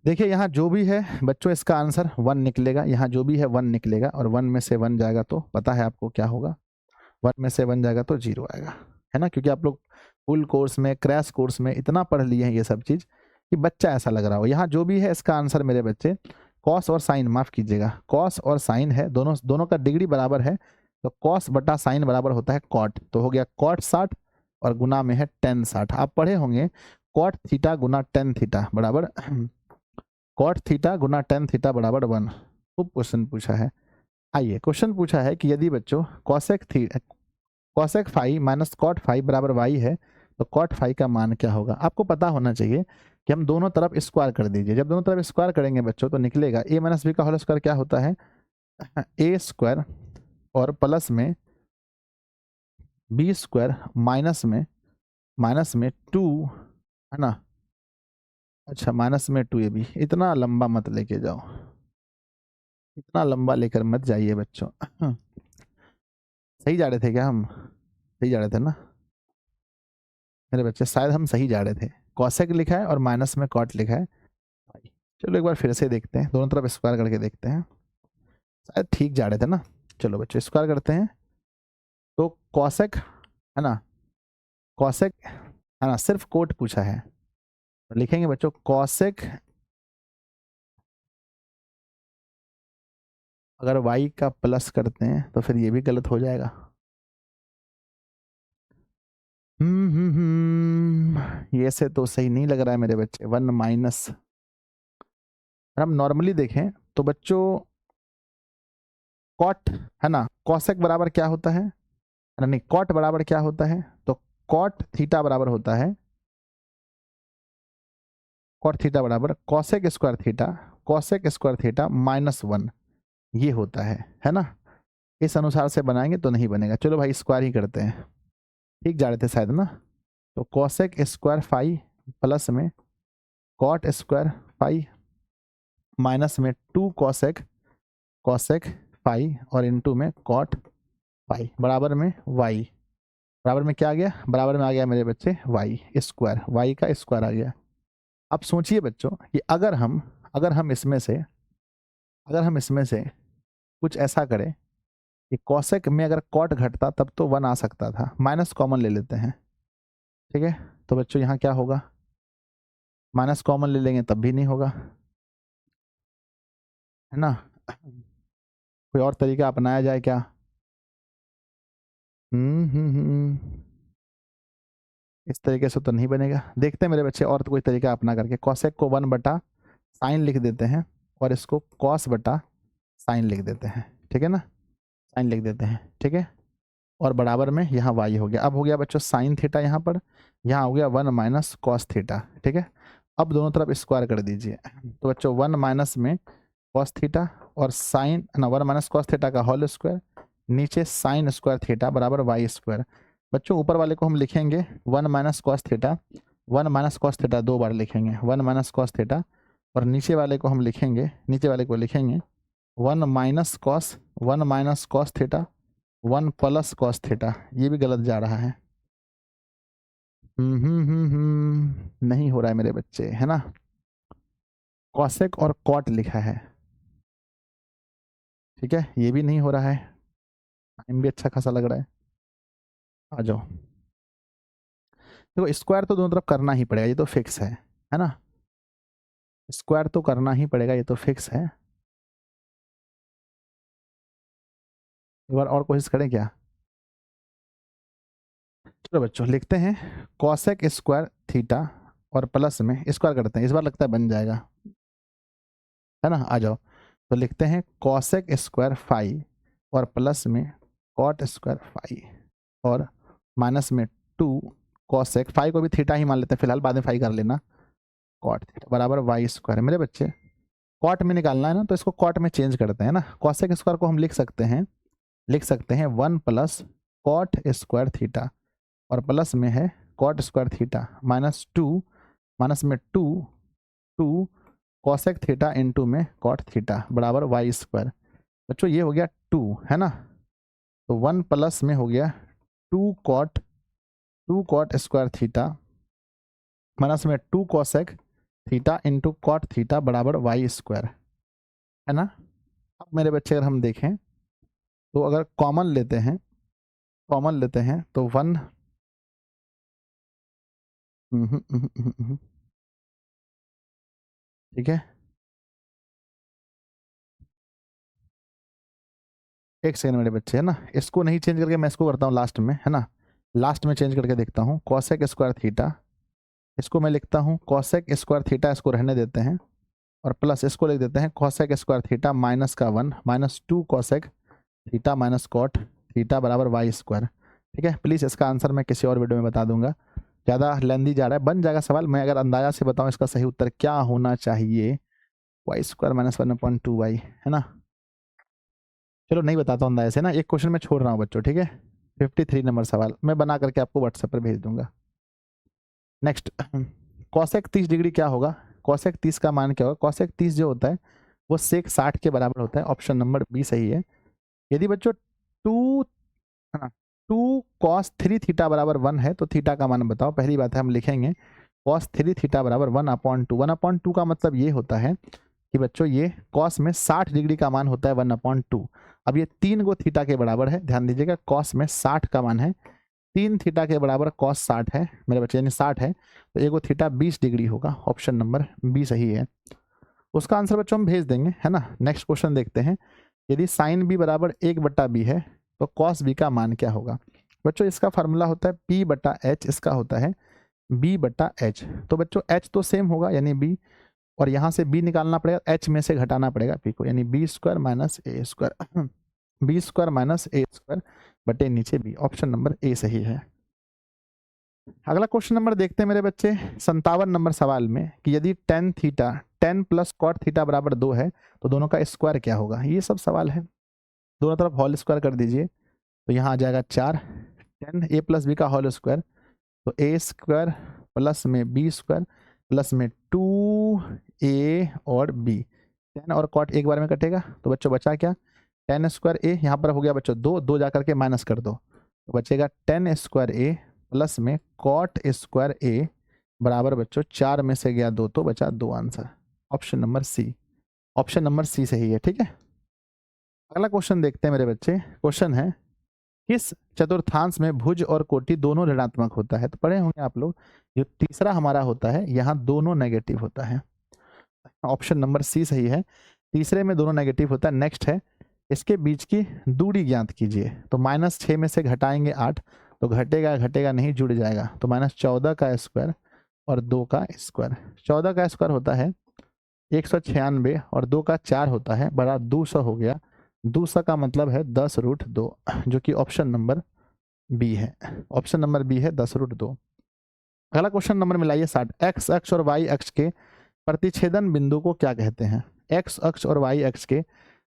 S1: देखिए यहाँ जो भी है बच्चों इसका आंसर 1 निकलेगा, यहाँ जो भी है 1 निकलेगा, और 1 में से 1 जाएगा तो पता है आपको क्या होगा, 1 में से 1 जाएगा तो 0 आएगा, है ना, क्योंकि आप लोग फुल कोर्स में क्रैश कोर्स में इतना पढ़ लिए हैं ये सब चीज़ कि बच्चा ऐसा लग रहा हो। यहाँ जो भी है इसका आंसर मेरे बच्चे कॉस और साइन, माफ कीजिएगा कॉस और साइन है, दोनों दोनों का डिग्री बराबर है, तो कॉस बटा साइन बराबर होता है कॉट, तो हो गया कॉट 60 और गुना में है टेन 60। आप पढ़े होंगे कॉट थीटा गुना टेन थीटा बराबर कॉट थीटा गुना टेन थीटा बराबर 1। खूब क्वेश्चन पूछा है। आइए क्वेश्चन पूछा है कि यदि बच्चों cosec phi minus cot phi बराबर वाई है, तो कॉट फाई का मान क्या होगा। आपको पता होना चाहिए कि हम दोनों तरफ स्क्वायर कर दीजिए, जब दोनों तरफ स्क्वायर करेंगे बच्चों तो निकलेगा a माइनस बी का होल स्क्वायर क्या होता है a स्क्वायर, और प्लस में बी स्क्वायर माइनस में 2, है ना, अच्छा माइनस में 2ab। इतना लंबा मत लेके जाओ, इतना लंबा लेकर मत जाइए बच्चों। सही जा रहे थे क्या हम, सही जा रहे थे ना मेरे बच्चे, शायद हम सही जा रहे थे। कॉसेक लिखा है और माइनस में कॉट लिखा है। चलो एक बार फिर से देखते हैं, दोनों तरफ स्क्वायर करके देखते हैं, शायद ठीक जा रहे थे ना। चलो बच्चों स्क्वायर करते हैं, तो कॉसेक है ना, कॉसेक है ना, सिर्फ कोट पूछा है, तो लिखेंगे बच्चों कॉसेक, अगर y का प्लस करते हैं तो फिर ये भी गलत हो जाएगा। ये से तो सही नहीं लग रहा है मेरे बच्चे। 1 माइनस, हम नॉर्मली देखें तो बच्चों कॉट है ना, कॉसेक बराबर क्या होता है, नहीं कॉट बराबर क्या होता है, तो कॉट थीटा बराबर होता है, कॉट थीटा बराबर कॉसेक स्क्वायर थीटा -1, ये होता है ना। इस अनुसार से बनाएंगे तो नहीं बनेगा। चलो भाई स्क्वायर ही करते हैं, ठीक जा रहे थे शायद ना। तो कॉसेक स्क्वायर फाई प्लस में कॉट स्क्वायर फाई माइनस में 2 कॉसेक फाई और इनटू में कॉट फाई बराबर में वाई, बराबर में क्या आ गया, बराबर में आ गया मेरे बच्चे वाई स्क्वायर, वाई का स्क्वायर आ गया। अब सोचिए बच्चों कि अगर हम इसमें से कुछ ऐसा करें कि कॉसेक में अगर कॉट घटता तब तो 1 आ सकता था, माइनस कॉमन ले लेते हैं, ठीक है। तो बच्चों यहाँ क्या होगा, माइनस कॉमन ले लेंगे तब भी नहीं होगा, है ना। कोई और तरीका अपनाया जाए क्या। इस तरीके से तो नहीं बनेगा, देखते हैं मेरे बच्चे और तो कोई तरीका अपना करके। कॉसेक को 1/साइन लिख देते हैं और इसको कॉस बटा साइन लिख देते हैं, ठीक है ना, साइन लिख देते हैं, ठीक है। और बराबर में यहाँ y हो गया। अब हो गया बच्चों साइन थीटा यहाँ पर, यहाँ हो गया 1 माइनस कॉस थीटा। ठीक है, अब दोनों तरफ स्क्वायर कर दीजिए। तो बच्चों 1 माइनस में कॉस थीटा और साइन ना 1 माइनस कॉस थीटा का होल स्क्वायर, नीचे साइन स्क्वायर थीटा बराबर वाई स्क्वायर। बच्चों ऊपर वाले को हम लिखेंगे 1 minus cos theta, 1 minus cos theta 2 बार लिखेंगे 1 माइनस कॉस थीटा, और नीचे वाले को हम लिखेंगे, नीचे वाले को लिखेंगे 1 minus cos, 1 minus cos theta 1 plus cos theta. ये भी गलत जा रहा है। नहीं हो रहा है मेरे बच्चे, है ना। कॉसेक और कॉट लिखा है, ठीक है, ये भी नहीं हो रहा है। टाइम भी अच्छा खासा लग रहा है। आ जाओ, देखो स्क्वायर तो दोनों तरफ करना ही पड़ेगा, ये तो फिक्स है ना। स्क्वायर तो करना ही पड़ेगा, ये तो फिक्स है। एक बार और कोशिश करें क्या। चलो बच्चों लिखते हैं कॉसेक स्क्वायर थीटा और प्लस में स्क्वायर करते हैं, इस बार लगता है बन जाएगा, है ना। आ जाओ, तो लिखते हैं कॉसेक स्क्वायर फाई और प्लस में कॉट स्क्वायर फाई और माइनस में 2 कॉसेक, फाई को भी थीटा ही मान लेते हैं फिलहाल, बाद में फाई कर लेना, कॉट थीटा बराबर वाई स्क्वायर। मेरे बच्चे कॉट में निकालना है ना, तो इसको कॉट में चेंज करते हैं ना। कॉसेक स्क्वायर को हम लिख सकते हैं 1 प्लस कॉट स्क्वायर थीटा और प्लस में है cot square theta minus 2, minus में 2 कॉसेक थीटा इंटू में कॉट थीटा बराबर वाई स्क्वायर। बच्चों ये हो गया 2, है ना। तो 1 प्लस में हो गया 2 कॉट स्क्वायर थीटा माइनस में 2 cosec theta into cot theta बराबर वाई स्क्वायर, है ना। अब मेरे बच्चे अगर हम देखें तो अगर कॉमन लेते हैं तो 1 ठीक है, एक सेकंड मेरे बच्चे, है ना। इसको नहीं चेंज करके मैं इसको करता हूँ लास्ट में, है ना। लास्ट में चेंज करके देखता हूँ कॉसेक स्क्वायर थीटा, इसको मैं लिखता हूँ कॉसेक स्क्वायर थीटा, इसको रहने देते हैं, और प्लस इसको लिख देते हैं कॉसेक स्क्वायर थीटा माइनस का 1 minus 2 cosec theta minus cot theta बराबर वाई स्क्वायर। ठीक है, प्लीज़ इसका आंसर मैं किसी और वीडियो में बता दूंगा, ज़्यादा लेंदी जा रहा है। बन जाएगा सवाल, मैं अगर अंदाजा से बताऊँ इसका सही उत्तर क्या होना चाहिए, वाई स्क्वायर माइनस 1/2 वाई, है ना। चलो नहीं बताता हूँ अंदाजे से ना, एक क्वेश्चन में छोड़ रहा हूँ बच्चों, ठीक है। 53 नंबर सवाल मैं बना करके आपको व्हाट्सएप पर भेज दूंगा। नेक्स्ट, कॉसेक 30 डिग्री क्या होगा, कॉसेक 30 का मान क्या होगा। कॉसेक 30 जो होता है वो सेक 60 के बराबर होता है, ऑप्शन नंबर बी सही है। यदि बच्चों 2 2 कॉस 3 थीटा बराबर 1 है तो थीटा का मान बताओ। पहली बात है हम लिखेंगे कॉस 3 थीटा बराबर 1/2। 1/2 का मतलब ये होता है कि बच्चों ये कॉस में 60 डिग्री का मान होता है 1/2। अब ये 3 गो थीटा के बराबर है, ध्यान दीजिएगा कॉस में 60 का मान है, 3 थीटा के बराबर कॉस 60 है मेरे बच्चे, यानी 60 है, तो एगो थीटा 20 डिग्री होगा, ऑप्शन नंबर बी सही है। उसका आंसर बच्चों हम भेज देंगे, है ना। नेक्स्ट क्वेश्चन देखते हैं, यदि साइन बी बराबर 1/b है तो कॉस बी का मान क्या होगा। बच्चों इसका फार्मूला होता है p/h, इसका होता है b/h। तो बच्चों h तो सेम होगा यानी b, और यहाँ से b निकालना पड़ेगा, h में से घटाना पड़ेगा p को, यानी b square minus a square b square minus a square बटे नीचे b, ऑप्शन नंबर ए सही है। अगला क्वेश्चन नंबर देखते हैं मेरे बच्चे 57 नंबर सवाल में कि यदि tan theta 10 plus cot theta बराबर 2 है तो दोनों का स्क्वायर क्या होगा। ये सब सवाल है, दोनों तरफ होल स्क्वायर कर दीजिए, तो यहाँ आ जाएगा 4, 10 a प्लस बी का होल स्क्वायर, तो a स्क्वायर प्लस में b स्क्वायर प्लस में 2a और b, 10 और कॉट एक बार में कटेगा, तो बच्चों बचा क्या 10 स्क्वायर a, यहाँ पर हो गया बच्चों 2 जा करके माइनस कर दो, तो बचेगा 10 स्क्वायर a प्लस में कॉट स्क्वायर a बराबर बच्चों 4 में से गया 2, तो बचा 2 answer, option number C, option number C सही है। ठीक है, अगला क्वेश्चन देखते हैं मेरे बच्चे। क्वेश्चन है किस चतुर्थांश में भुज और कोटि दोनों ऋणात्मक होता है। तो पढ़े होंगे आप लोग, जो तीसरा हमारा होता है यहाँ दोनों नेगेटिव होता है, ऑप्शन नंबर सी सही है, तीसरे में दोनों नेगेटिव होता है। नेक्स्ट है इसके बीच की दूरी ज्ञात कीजिए, तो -6 में से घटाएंगे 8, तो घटेगा नहीं, जुड़ जाएगा, तो -14 का स्क्वायर और 2 का स्क्वायर। 14 का स्क्वायर होता है 196 और 2 का 4 होता है बड़ा 200 हो गया, 200 का मतलब है 10√2, जो कि ऑप्शन नंबर बी है, ऑप्शन नंबर बी है 10√2। अगला क्वेश्चन नंबर मिलाइए 60। एक्स अक्ष और वाई अक्ष के प्रतिच्छेदन बिंदु को क्या कहते हैं? एक्स अक्ष और वाई अक्ष के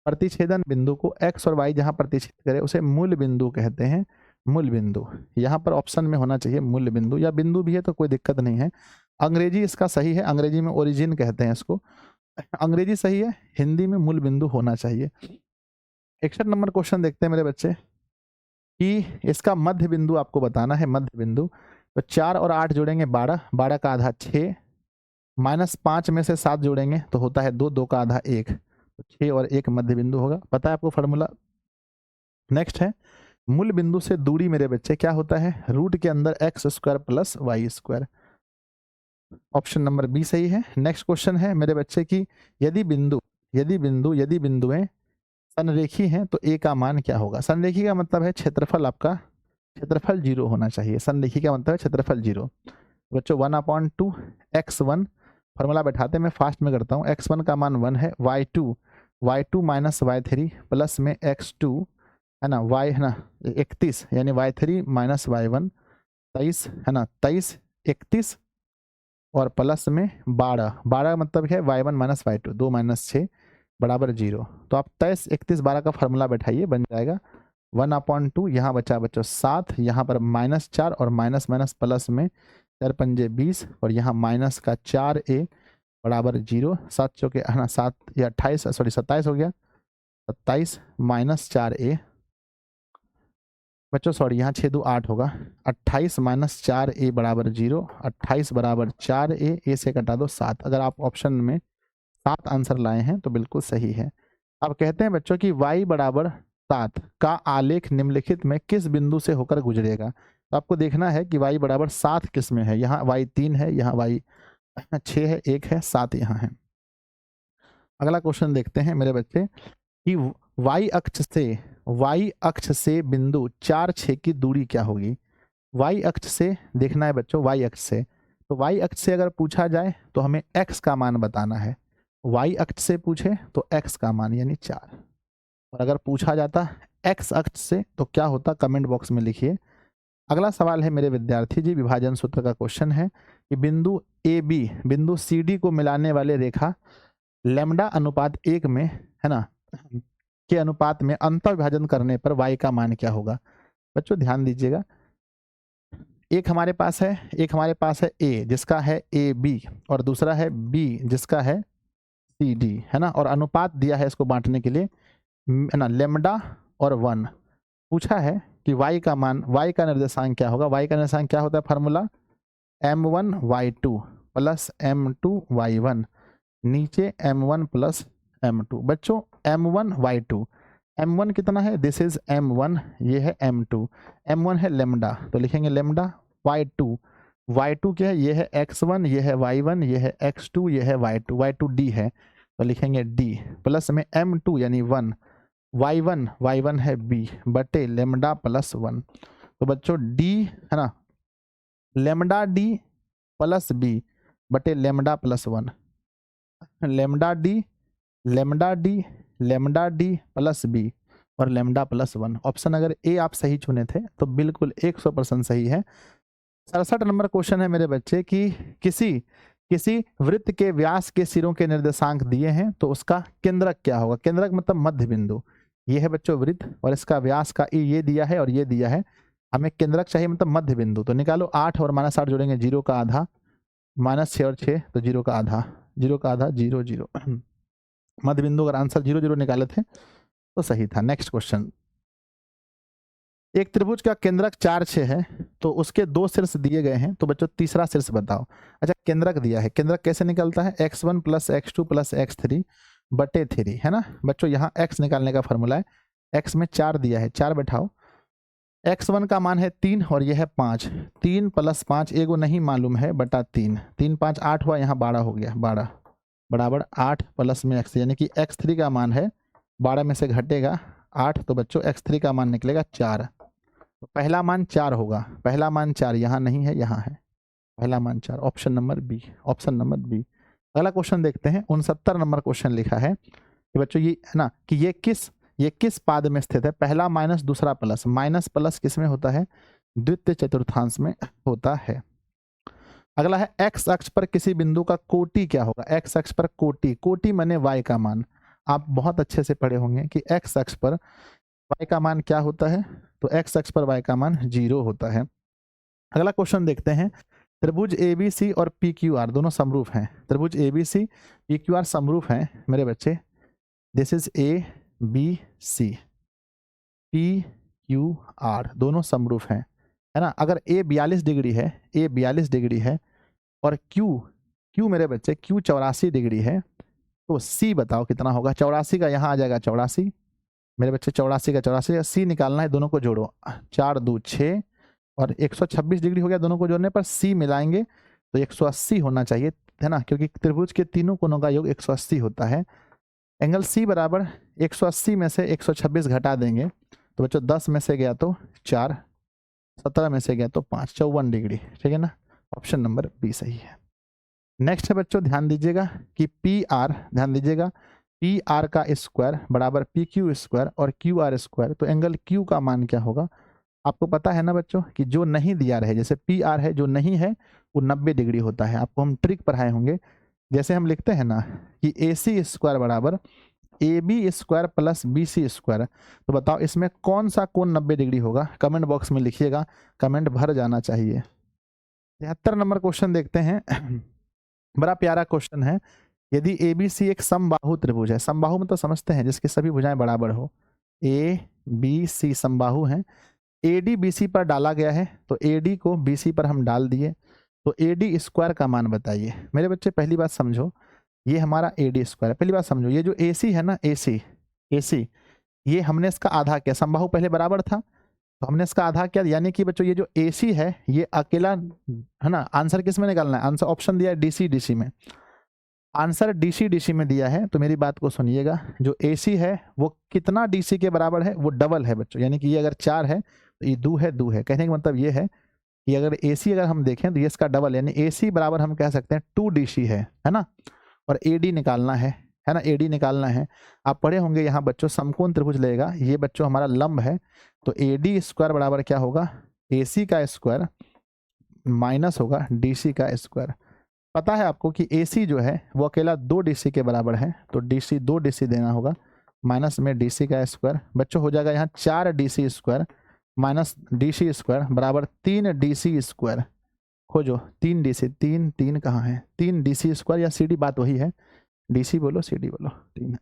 S1: प्रतिच्छेदन बिंदु को, एक्स और वाई जहां प्रतिच्छेद करे उसे मूल बिंदु कहते हैं। मूल बिंदु यहाँ पर ऑप्शन में होना चाहिए मूल बिंदु, या बिंदु भी है तो कोई दिक्कत नहीं है। अंग्रेजी इसका सही है, अंग्रेजी में ओरिजिन कहते हैं इसको, अंग्रेजी सही है, हिंदी में मूल बिंदु होना चाहिए। 61 नंबर क्वेश्चन देखते हैं मेरे बच्चे कि इसका मध्य बिंदु आपको बताना है। मध्य बिंदु तो 4 और 8 जोड़ेंगे 12, 12 का आधा 6, -5 में से 7 जोड़ेंगे तो होता है 2, 2 का आधा 1, तो 6 और 1 मध्य बिंदु होगा। पता है आपको फार्मूला। नेक्स्ट है मूल बिंदु से दूरी मेरे बच्चे क्या होता है? रूट के अंदर x² + y²। Option number B सही है। नेक्स्ट क्वेश्चन है मेरे बच्चे की यदि बिंदुएं संरेखी हैं तो a का मान क्या होगा? संरेखी का मतलब है क्षेत्रफल, आपका क्षेत्रफल 0 होना चाहिए। संरेखी का मतलब है क्षेत्रफल 0। बच्चों 1/2 x1, फॉर्मूला बैठाते मैं फास्ट में करता हूँ। x1 का मान 1 है, y2 - y3 प्लस में x2 है ना, y है ना 31, यानी y3 - y1 23 है ना, 23 31 और प्लस में 12, 12 मतलब है y1 - y2, 2 - 6 बराबर 0। तो आप 23 31 12 का फार्मूला बैठाइए, बन जाएगा 1/2। यहाँ बचा बच्चों 7, यहाँ पर -4 और माइनस माइनस प्लस में 4 पंजे 20 और यहाँ माइनस का 4a बराबर 0। 7 चौके है ना 7 या 28, सॉरी 27 हो गया, 27 - 4a बच्चों, सॉरी यहाँ 6 2 8 होगा, 28 - 4a बराबर 0, 28 बराबर 4a, a से कटा दो 7। अगर आप ऑप्शन में 7 आंसर लाए हैं तो बिल्कुल सही है। अब कहते हैं बच्चों कि y बराबर 7 का आलेख निम्नलिखित में किस बिंदु से होकर गुजरेगा? तो आपको देखना है कि y बराबर 7 किस में है। यहाँ y 3 है, यहाँ y 6 है, 1 है, 7 यहाँ है। अगला क्वेश्चन देखते हैं मेरे बच्चे कि y अक्ष से बिंदु 4 6 की दूरी क्या होगी? y अक्ष से देखना है बच्चों, y अक्ष से, तो y अक्ष से अगर पूछा जाए तो हमें x का मान बताना है। y अक्ष से पूछे तो x का मान यानी 4, और अगर पूछा जाता x अक्ष से तो क्या होता, कमेंट बॉक्स में लिखिए। अगला सवाल है मेरे विद्यार्थी जी, विभाजन सूत्र का क्वेश्चन है कि बिंदु AB बिंदु CD को मिलाने वाले रेखा λ/1 में है ना के अनुपात में अंतर विभाजन करने पर y का मान क्या होगा? बच्चों ध्यान दीजिएगा, एक हमारे पास है A जिसका है AB और दूसरा है B जिसका है CD है ना, और अनुपात दिया है इसको बांटने के लिए है ना, λ और 1। पूछा है कि y का मान, y का निर्देशांक क्या होगा? y का निर्देशांक क्या होता है? Formula m1 y2 plus m2 y1, नीचे m1 प्लस m2। बच्चों m1 y2, m1 कितना है? दिस इज m1, ये है m2, m1 है लैम्डा तो लिखेंगे लैम्डा, y2 क्या है? ये है x1, ये है y1, ये है x2, ये है y2 d है तो लिखेंगे d, प्लस में m2 यानी 1, y1 है b बटे लैम्डा प्लस 1। तो बच्चों d है ना, लैम्डा d प्लस b बटे lambda plus 1, lambda D plus B और लैम्डा प्लस 1। ऑप्शन अगर ए आप सही चुने थे तो बिल्कुल 100% सही है। 67 नंबर क्वेश्चन है मेरे बच्चे कि किसी वृत्त के व्यास के सिरों के निर्देशांक दिए हैं तो उसका केंद्रक क्या होगा? केंद्रक मतलब मध्य बिंदु। ये है बच्चों वृत्त और इसका व्यास का ये दिया है और ये दिया है, हमें केंद्रक चाहिए मतलब मध्य बिंदु। तो निकालो 8 और -8 जोड़ेंगे 0 का आधा, -6 और 6 तो 0 का आधा, 0 का आधा 0 0। मध्य बिंदु अगर आंसर 0 0 निकाले थे तो सही था। नेक्स्ट क्वेश्चन, एक त्रिभुज का केंद्रक 4 6 है तो उसके 2 शीर्ष दिए गए हैं, तो बच्चों तीसरा शीर्ष बताओ। अच्छा केंद्रक दिया है, केंद्रक कैसे निकलता है? x1 + x2 + x3 बटे 3 है ना। बच्चों यहाँ x निकालने का फॉर्मूला है, x में 4 दिया है, 4 बैठाओ, x1 का मान है 3 और यह है 5, 3 + 5 एगो नहीं मालूम है बटा 3, 3 5 8 हुआ, यहाँ 12 हो गया, 12 बराबर 8 प्लस में x, यानी कि x3 का मान है 12 में से घटेगा 8, तो बच्चों x3 का मान निकलेगा 4। तो पहला मान 4 होगा, पहला मान 4 यहाँ नहीं है, यहाँ है पहला मान 4, option number B, option number B. अगला क्वेश्चन देखते हैं, 69 नंबर क्वेश्चन लिखा है कि बच्चों ये है ना कि ये किस पाद में स्थित है? पहला माइनस दूसरा प्लस, माइनस प्लस किस में होता है? द्वितीय चतुर्थांश में होता है। अगला है एक्स अक्ष पर किसी बिंदु का कोटि क्या होगा? एक्स अक्ष पर कोटि, कोटि माने y का मान। आप बहुत अच्छे से पढ़े होंगे कि एक्स अक्ष पर y का मान क्या होता है? तो एक्स अक्ष पर y का मान 0 होता है। अगला क्वेश्चन देखते हैं। त्रिभुज ABC और PQR दोनों समरूप हैं। त्रिभुज ABC PQR समरूप हैं मेरे बच्चे। दिस इज ABC, PQR दोनों समरूप हैं, है ना। अगर A 42 डिग्री है, A 42 डिग्री है और Q मेरे बच्चे Q 84 डिग्री है, तो C बताओ कितना होगा? 84 का यहाँ आ जाएगा 84 मेरे बच्चे, 84 का 84, C निकालना है, दोनों को जोड़ो, 4 2 6 और 126 डिग्री हो गया। दोनों को जोड़ने पर C मिलाएंगे तो 180 होना चाहिए, है ना, क्योंकि त्रिभुज के तीनों कोनों का योग 180 होता है। एंगल C बराबर 180 में से 126 घटा देंगे तो बच्चों 10 में से गया तो 4, 17 में से गया तो 5, 54 डिग्री, ठीक है ना। ऑप्शन नंबर बी सही है। नेक्स्ट है बच्चों, ध्यान दीजिएगा कि PR, ध्यान दीजिएगा, PR का स्क्वायर बराबर PQ स्क्वायर और QR स्क्वायर, तो एंगल Q का मान क्या होगा? आपको पता है ना बच्चों कि जो नहीं दिया रहे, जैसे PR है, जो नहीं है वो 90 डिग्री होता है। आपको हम ट्रिक पढ़ाए होंगे, जैसे हम लिखते हैं ना कि AC स्क्वायर बराबर AB square plus BC square, तो बताओ इसमें कौन सा कोण 90 डिग्री होगा? कमेंट बॉक्स में लिखिएगा, कमेंट भर जाना चाहिए। 73 नंबर क्वेश्चन देखते हैं। बड़ा प्यारा क्वेश्चन है। यदि ABC एक समबाहु त्रिभुज है, समबाहु मतलब समझते हैं जिसकी सभी भुजाएं बराबर हो, ABC समबाहु हैं, AD BC पर डाला गया है, तो AD को BC पर हम डाल दिए, तो AD स्क्वायर का मान बताइए। मेरे बच्चे पहली बात समझो, ये हमारा AD स्क्वायर है। पहली बात समझो, ये जो AC है ना, AC ये हमने इसका आधा किया, समबाहु पहले बराबर था तो हमने इसका आधा किया, यानी कि बच्चों ये जो AC है ये अकेला, है ना। आंसर किस में निकालना है? आंसर ऑप्शन दिया है DC में, आंसर DC में दिया है। तो मेरी बात को सुनिएगा, जो AC है वो कितना DC के बराबर है? वो डबल है बच्चों, यानी कि ये अगर 4 है तो ये 2 है। कहने का मतलब ये है कि अगर AC अगर हम देखें तो ये इसका डबल, यानी AC बराबर हम कह सकते हैं 2 DC है ना। और AD निकालना है ना, AD निकालना है। आप पढ़े होंगे यहाँ बच्चों, समकोण त्रिभुज लेगा, ये बच्चों हमारा लंब है, तो AD स्क्वायर बराबर क्या होगा? AC का स्क्वायर माइनस होगा DC का स्क्वायर। पता है आपको कि AC जो है वो अकेला 2 DC के बराबर है, तो DC 2 DC देना होगा, माइनस में DC का स्क्वायर बच्चों हो जाएगा यहाँ 4 DC square minus DC square बराबर 3 DC स्क्वायर। खोजो 3 DC, 3 कहाँ है? 3 DC स्क्वायर या CD, बात वही है, DC बोलो CD बोलो, 3।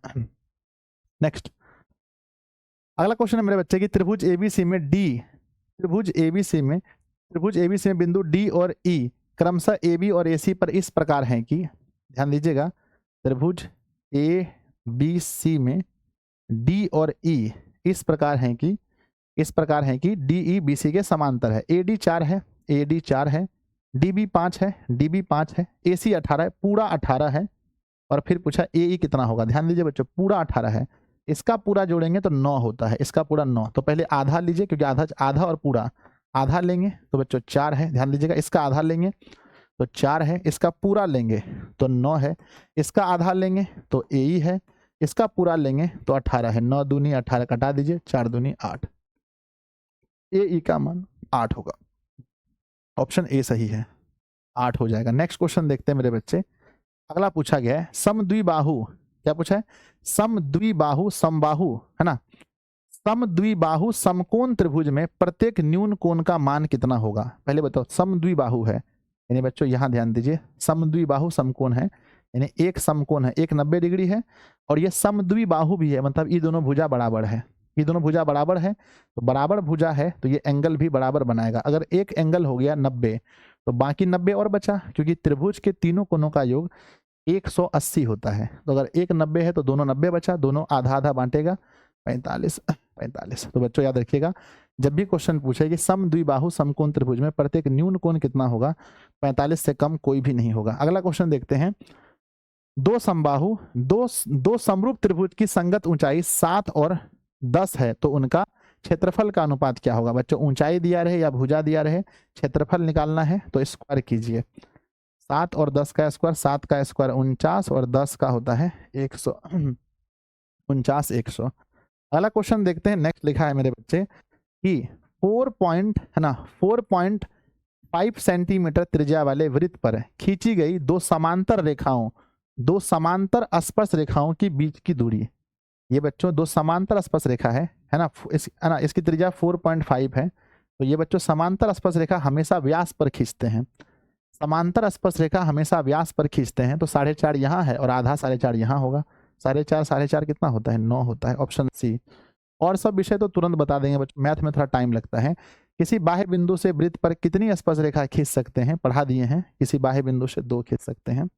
S1: नेक्स्ट अगला क्वेश्चन है मेरे बच्चे की, त्रिभुज ABC में त्रिभुज ABC में बिंदु D और E क्रमशः AB और AC पर इस प्रकार हैं कि, ध्यान दीजिएगा, त्रिभुज ABC में D और E इस प्रकार हैं कि DE BC के समांतर है। AD 4 है, DB 5 है, AC 18 है, पूरा 18 है, और फिर पूछा AE कितना होगा। ध्यान दीजिए बच्चों, पूरा 18 है, इसका पूरा जोड़ेंगे तो 9 होता है, इसका पूरा 9, तो पहले आधा लीजिए, क्योंकि आधा और पूरा, आधा लेंगे तो बच्चों 4 है। ध्यान दीजिएगा, इसका आधा लेंगे तो 4 है, इसका पूरा लेंगे तो 9 है, इसका आधा लेंगे तो AE है, इसका पूरा लेंगे तो 18 है। 9 दूनी 18 कटा दीजिए, 4 दूनी 8, AE का मान 8 होगा। ऑप्शन ए सही है, 8 हो जाएगा। नेक्स्ट क्वेश्चन देखते हैं मेरे बच्चे। अगला पूछा गया है, समद्विबाहु, क्या पूछा है? समद्विबाहु, समबाहु, है ना, समद्विबाहु समकोण त्रिभुज में प्रत्येक न्यून कोण का मान कितना होगा? पहले बताओ, समद्विबाहु है, यानी बच्चों यहां ध्यान दीजिए, समद्विबाहु समकोण है, यानी एक समकोण है, एक 90 डिग्री है, और ये समद्विबाहु भी है, मतलब ये दोनों भुजा बराबर है, ये दोनों भुजा बराबर है, तो बराबर भुजा है तो ये एंगल भी बराबर बनाएगा। अगर एक एंगल हो गया 90 तो बाकी 90 और बचा, क्योंकि त्रिभुज के तीनों कोणों का योग 180 होता है, तो अगर एक 90 है तो दोनों 90 बचा, दोनों आधा आधा बांटेगा, 45। तो बच्चों याद रखिएगा, जब भी क्वेश्चन पूछे कि समद्विबाहु समकोण त्रिभुज में प्रत्येक न्यून कोण कितना होगा, 45 से कम कोई भी नहीं होगा। अगला क्वेश्चन देखते हैं, दो समरूप त्रिभुज की संगत ऊंचाई 7 और 10 है, तो उनका क्षेत्रफल का अनुपात क्या होगा? बच्चों ऊंचाई दिया रहे या भुजा दिया रहे, क्षेत्रफल निकालना है तो स्क्वायर कीजिए। 7 और 10 का स्क्वायर, 7 का स्क्वायर 49 और 10 का होता है 149, 100। अगला क्वेश्चन देखते हैं। नेक्स्ट लिखा है मेरे बच्चे कि 4.5 सेंटीमीटर त्रिज्या वाले वृत्त पर खींची गई दो समांतर स्पर्श रेखाओं के बीच की दूरी। ये बच्चों दो समांतर स्पर्श रेखा है ना, है ना, इसकी त्रिज्या 4.5 है। तो ये बच्चों समांतर स्पर्श रेखा हमेशा व्यास पर खींचते हैं, समांतर स्पर्श रेखा हमेशा व्यास पर खींचते हैं। तो 4.5 यहाँ है और आधा 4.5 यहाँ होगा। 4.5 कितना होता है? 9 होता है, ऑप्शन सी। और सब विषय तो तुरंत बता देंगे बच्चों, मैथ में थोड़ा टाइम लगता है। किसी बाह्य बिंदु से वृत्त पर कितनी स्पर्श रेखा खींच सकते हैं? पढ़ा दिए हैं, किसी बाह्य बिंदु से 2 खींच सकते हैं।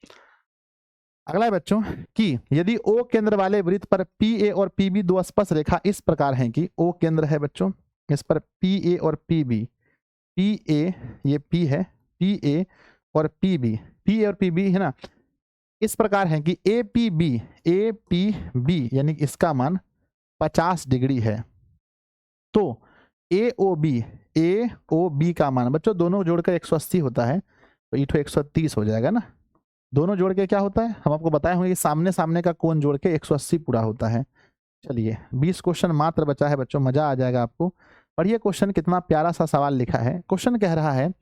S1: अगला है बच्चों कि यदि O केंद्र वाले वृत्त पर PA और PB दो स्पर्श रेखा इस प्रकार हैं कि O केंद्र है बच्चों, इस पर PA और PB, PA ये P है, PA और PB, PA और PB है ना, इस प्रकार है कि APB यानी इसका मान 50 डिग्री है। तो AOB का मान बच्चों दोनों जोड़कर 180 होता है, तो ये 130 हो जाएगा ना। दोनों जोड़ के क्या होता है? हम आपको बताए होंगे कि सामने सामने का कोण जोड़ के 180 पूरा होता है। चलिए 20 क्वेश्चन मात्र बचा है बच्चों, मजा आ जाएगा आपको। और ये क्वेश्चन कितना प्यारा सा सवाल लिखा है। क्वेश्चन कह रहा है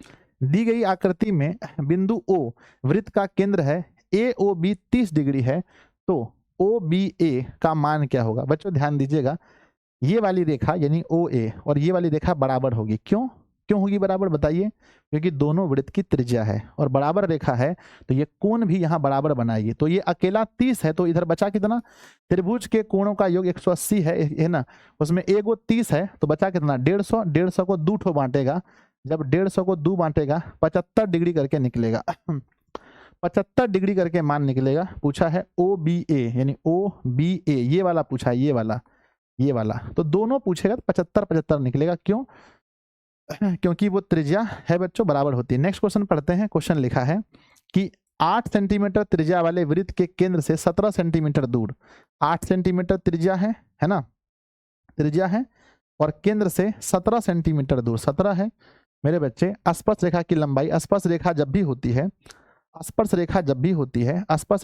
S1: दी गई आकृति में बिंदु O वृत्त का केंद्र है, AOB 30 डिग्री है, तो OBA का मान क्या होगा? बच्चों ध्यान दीजिएगा, ये वाली रेखा यानी OA और ये वाली रेखा बराबर होगी। क्यों होगी बराबर? बताइए। क्योंकि दोनों वृत्त की त्रिज्या है और बराबर रेखा है, तो ये कोण भी यहाँ बराबर बनाएगी। तो ये अकेला 30 है, तो इधर बचा कितना? त्रिभुज के कोणों का योग 180 है ना, उसमें एगो 30 है, तो बचा कितना? 150। 150 को 2 ठो बांटेगा, जब 150 को 2 बांटेगा 75 डिग्री करके निकलेगा। 75 डिग्री करके मान निकलेगा। पूछा है OBA यानी OBA, ये वाला पूछा है, ये वाला तो दोनों पूछेगा तो 75 निकलेगा। क्यों? क्योंकि वो त्रिज्या है बच्चों बराबर होती है। नेक्स्ट क्वेश्चन पढ़ते हैं। क्वेश्चन लिखा है कि 8 सेंटीमीटर त्रिज्या वाले वृत्त के केंद्र से 17 सेंटीमीटर दूर, 8 सेंटीमीटर त्रिज्या है ना, त्रिज्या है, और केंद्र से 17 सेंटीमीटर दूर, 17 है मेरे बच्चे। स्पर्श रेखा की लंबाई, स्पर्श रेखा जब भी होती है, स्पर्श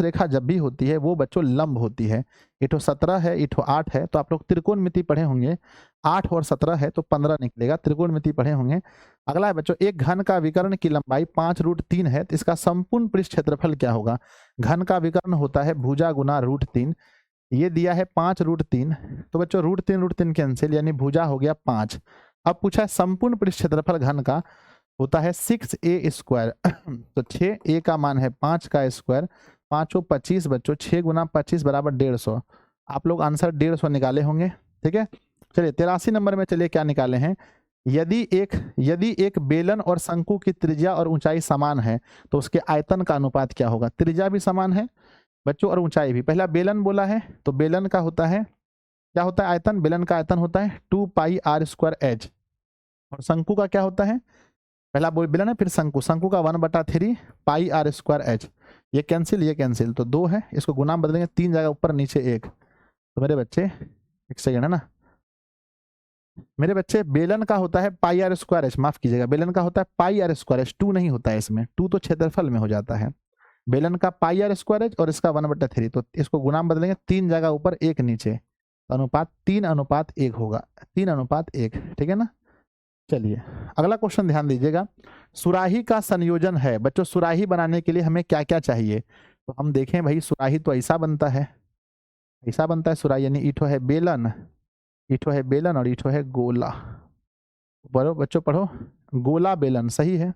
S1: रेखा जब भी होती है वो बच्चों लंब होती है। इठो 17 है, इठो 8 है, तो आप लोग त्रिकोणमिति पढ़े होंगे, 8 और 17 है तो 15 निकलेगा, त्रिकोणमिति पढ़े होंगे। अगला है बच्चों, एक घन का विकर्ण की लंबाई 5√3 है, तो इसका संपूर्ण पृष्ठ क्षेत्रफल क्या होगा? घन का विकर्ण होता है भुजा गुना √3, ये दिया है 5√3, तो बच्चों √3 कैंसिल, यानी भुजा हो गया 5। अब पूछा है संपूर्ण पृष्ठ क्षेत्रफल घन का होता है 6a², तो 6a का मान है 5 का स्क्वायर, 5 25 बच्चों, 6 गुना 25 बराबर 150। आप लोग आंसर 150 निकाले होंगे, ठीक है। चलिए 83 नंबर में चलिए क्या निकाले हैं। यदि एक बेलन और शंकु की त्रिज्या और ऊंचाई समान है तो उसके आयतन का अनुपात क्या होगा? त्रिज्या भी समान है बच्चों और ऊंचाई भी। पहला बेलन बोला है, तो बेलन का होता है, क्या होता है आयतन? बेलन का आयतन होता है 2πr²h, और शंकु का क्या होता है? पहला बेलन है, फिर शंकु का 1/3 πr²h। ये कैंसिल, तो 2 है, इसको गुना बदलेंगे 3 जगह ऊपर नीचे 1, तो मेरे बच्चे एक सेकेंड है ना, मेरे बच्चे बेलन का होता है πr²h, माफ कीजिएगा, बेलन का होता है πr²h, 2 नहीं होता है इसमें, 2 तो क्षेत्रफल में हो जाता है। बेलन का πr² और इसका 1/3, तो इसको गुना बदलेंगे 3 जगह ऊपर 1 नीचे, अनुपात 3:1 होगा, 3:1, ठीक है ना। चलिए अगला क्वेश्चन ध्यान दीजिएगा। सुराही का संयोजन है बच्चों, सुराही बनाने के लिए हमें क्या क्या चाहिए? तो हम देखें भाई, सुराही तो ऐसा बनता है सुराही, यानी ईठो है बेलन, और ईठो है गोला। पढ़ो बच्चों पढ़ो, गोला बेलन सही है।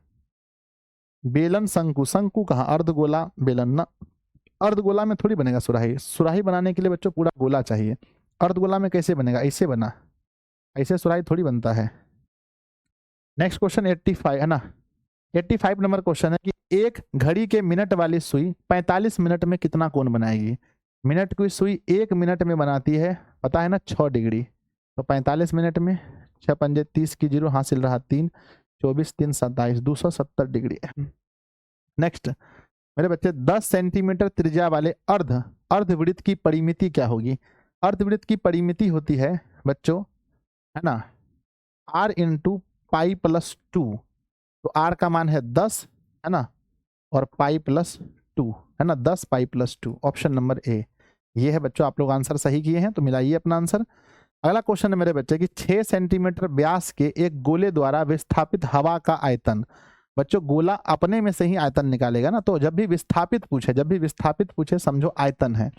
S1: बेलन शंकु कहाँ? अर्धगोला बेलन ना, अर्धगोला में थोड़ी बनेगा सुराही बनाने के लिए बच्चों पूरा गोला चाहिए। अर्धगोला में कैसे बनेगा? ऐसे बना, ऐसे सुराही थोड़ी बनता है। नेक्स्ट क्वेश्चन 85 है ना, 85 नंबर क्वेश्चन है कि एक घड़ी के मिनट वाली सुई 45 मिनट में कितना कोण बनाएगी? मिनट की सुई 1 मिनट में बनाती है, पता है ना, 6 डिग्री, तो 45 मिनट में 6 पंजे 30 की 0 हासिल रहा 3, 24 3 27, 270 डिग्री। नेक्स्ट मेरे बच्चे, 10 सेंटीमीटर त्रिज्या वाले अर्धवृत्त की परिमिति क्या होगी? अर्धवृत्त की परिमिति होती है बच्चों, है ना, r × π+2, तो r का मान है 10 है ना, और π+2 है ना, 10 π+2, ऑप्शन नंबर ए ये है बच्चों। आप लोग आंसर सही किए हैं तो मिलाइए अपना आंसर। अगला क्वेश्चन है मेरे बच्चे कि 6 सेंटीमीटर व्यास के एक गोले द्वारा विस्थापित हवा का आयतन। बच्चों गोला अपने में से ही आयतन निकालेगा ना, तो जब भी विस्थापित पूछे समझो आयतन है।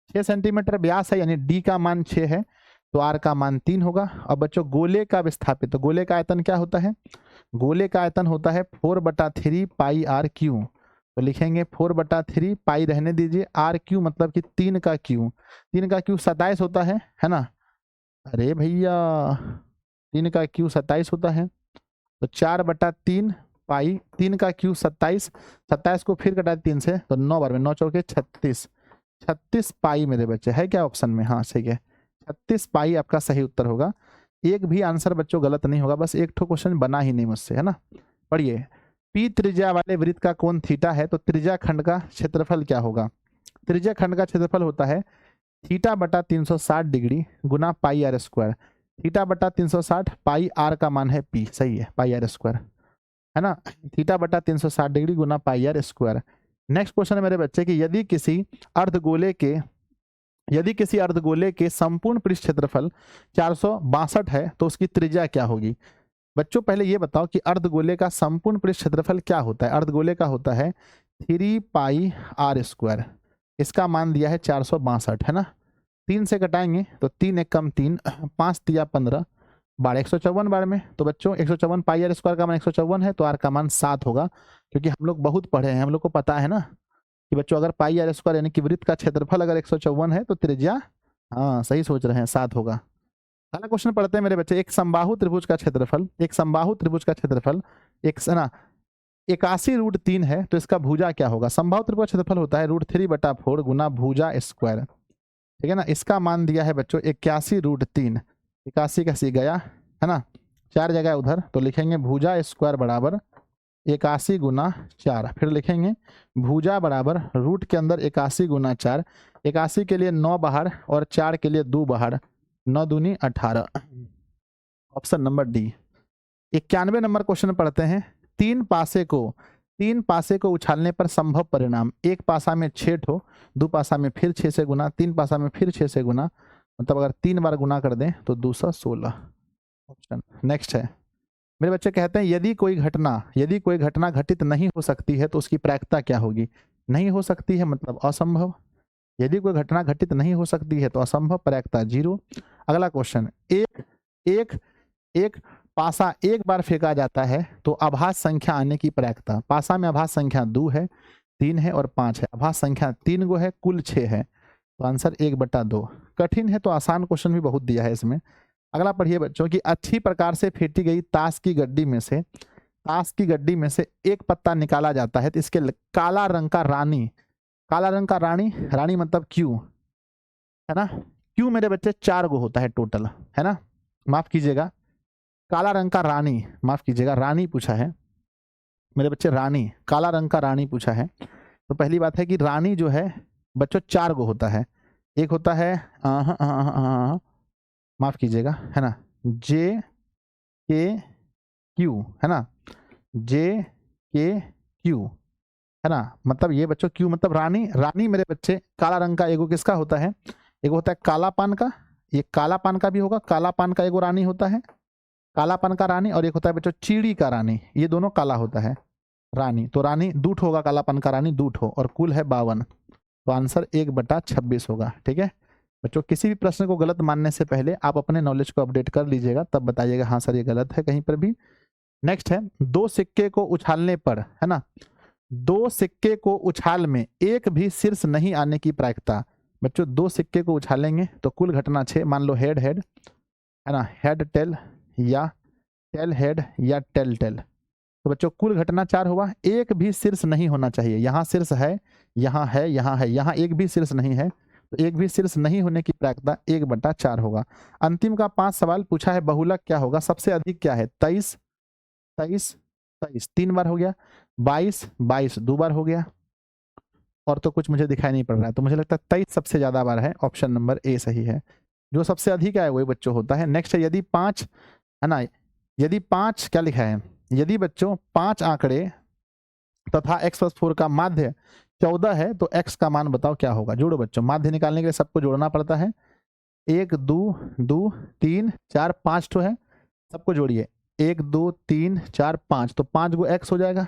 S1: 6 सेंटीमीटर व्यास है यानी डी का मान 6 है तो आर का मान 3 होगा। अब बच्चों गोले का विस्थापित, तो गोले का आयतन क्या होता है? गोले का आयतन होता है 4/3 पाई आर क्यू। तो लिखेंगे 4/3 पाई रहने दीजिए, आर क्यू मतलब कि 3 का क्यू। 3 का क्यू 27 होता है ना? अरे भैया 3 का क्यू 27 होता है, तो 4/3 पाई, 3 का क्यू 27, 27 को फिर घटा 3 से तो 9 बार में 9 चौके 36, 36 पाई मेरे बच्चे है क्या ऑप्शन में? हाँ सही है, 36 पाई आपका सही उत्तर होगा। एक भी आंसर बच्चों गलत नहीं होगा, बस एक ठो क्वेश्चन बना ही नहीं मुझसे, है ना। पढ़िए, पी त्रिज्या वाले वृत्त का कोण थीटा है तो त्रिज्या खंड का क्षेत्रफल क्या होगा? त्रिज्या खंड का क्षेत्रफल होता है θ/360 डिग्री गुना pi R square. θ/360, pi R का मान है पी, सही है, पाई आर स्क्वायर है ना। θ/360 डिग्री गुना pi R square. Next question है मेरे बच्चे कि यदि किसी अर्धगोले के संपूर्ण पृष्ठ क्षेत्रफल 462 है तो उसकी त्रिज्या क्या होगी? बच्चों पहले ये बताओ कि अर्धगोले का संपूर्ण पृष्ठ क्षेत्रफल क्या होता है? अर्धगोले का होता है 3 पाई आर स्क्वायर, इसका मान दिया है 462 है ना। 3 से घटाएंगे तो 3 एक कम 3, 5 तिया 15, 12 154 बार में। तो बच्चों 154 पाई आर स्क्वायर का मान 154 है तो आर का मान 7 होगा, क्योंकि हम लोग बहुत पढ़े हैं, हम लोग को पता है ना कि बच्चों अगर पाई आर स्क्वायर यानी कि वृत्त का क्षेत्रफल अगर 154 है तो त्रिज्या, हाँ सही सोच रहे हैं, 7 होगा। अगला क्वेश्चन पढ़ते हैं मेरे बच्चे, एक समबाहु त्रिभुज का क्षेत्रफल एक ना 81√3 है तो इसका भुजा क्या होगा? समबाहु त्रिभुज का क्षेत्रफल होता है √3/4 गुना भुजा स्क्वायर, ठीक है ना। इसका मान दिया है बच्चों 81√3, 81 का सी गया है ना, 4 जगह उधर, तो लिखेंगे भुजा स्क्वायर बराबर 81 गुना 4, फिर लिखेंगे भुजा बराबर रूट के अंदर 81 गुना 4, 81 के लिए 9 बाहर और 4 के लिए 2 बाहर, 9 दूनी 18, option number D. 91 number question पढ़ते हैं, तीन पासे को उछालने पर संभव परिणाम। एक पासा में 6 ठो, 2 पासा में फिर 6 से गुना, 3 पासा में फिर 6 से गुना, मतलब अगर 3 बार गुना कर दें तो 216, ऑप्शन नेक्स्ट है। मेरे बच्चे कहते हैं यदि कोई घटना घटित नहीं हो सकती है तो उसकी प्रायिकता क्या होगी? नहीं हो सकती है मतलब असंभव, यदि कोई घटना घटित नहीं हो सकती है तो असंभव, प्रायिकता 0। अगला क्वेश्चन, एक पासा एक बार फेंका जाता है तो आभास संख्या आने की प्रायिकता। पासा में आभास संख्या 2 है, 3 है और 5 है, आभास संख्या 3 गो है, कुल 6 है, तो आंसर 1/2। कठिन है तो आसान क्वेश्चन भी बहुत दिया है इसमें। अगला पढ़िए बच्चों की अच्छी प्रकार से फेंटी गई ताश की गड्डी में से एक पत्ता निकाला जाता है तो इसके काला रंग का रानी मतलब क्यू है ना। क्यू मेरे बच्चे 4 गो होता है टोटल, है ना, माफ कीजिएगा, काला रंग का रानी, माफ कीजिएगा रानी पूछा है मेरे बच्चे, रानी, काला रंग का रानी पूछा है। तो पहली बात है कि रानी जो है बच्चों 4 गो होता है, एक होता है माफ कीजिएगा है ना JKQ है ना, JKQ है ना, मतलब ये बच्चों क्यू मतलब रानी मेरे बच्चे काला रंग का एगो किसका होता है? एगो होता है काला पान का, ये काला पान का भी होगा, काला पान का एगो रानी होता है, काला पान का रानी, और एक होता है बच्चों चीड़ी का रानी, ये दोनों काला होता है रानी, तो रानी दूठ होगा, काला पान का रानी दूठ हो, और कुल है 52, तो आंसर 1/26 होगा। ठीक है बच्चों, किसी भी प्रश्न को गलत मानने से पहले आप अपने नॉलेज को अपडेट कर लीजिएगा, तब बताइएगा हाँ सर ये गलत है कहीं पर भी। नेक्स्ट है, 2 सिक्के को उछालने पर, है ना, 2 सिक्के को उछाल में एक भी शीर्ष नहीं आने की प्रायिकता। बच्चों 2 सिक्के को उछालेंगे तो कुल घटना 6, मान लो हेड है ना, हेड टेल या टेल हेड या टेल टेल, तो बच्चों कुल घटना 4 हुआ, एक भी शीर्ष नहीं होना चाहिए, यहाँ शीर्ष है, यहाँ है, यहाँ है, यहाँ एक भी शीर्ष नहीं है, तो एक भी शीर्ष नहीं होने की प्रायिकता 1/4 होगा। अंतिम का 5 सवाल पूछा है, बहुलक क्या होगा? सबसे अधिक क्या है? 23 3 बार हो गया, 22 2 बार हो गया, और तो कुछ मुझे दिखाई नहीं पड़ रहा है, तो मुझे लगता है 23 सबसे ज्यादा बार है, ऑप्शन नंबर ए सही है, जो सबसे अधिक है वही बच्चों होता है। नेक्स्ट है, यदि 5 है ना, यदि 5 क्या लिखा है, यदि बच्चों 5 आंकड़े तथा x+4 का माध्य 14 है तो x का मान बताओ क्या होगा? जोड़ो बच्चों, माध्य निकालने के लिए सबको जोड़ना पड़ता है, 1 2 2 3 4 5 तो है, सबको जोड़िए 1 2 3 4 5, तो 5 गो x हो जाएगा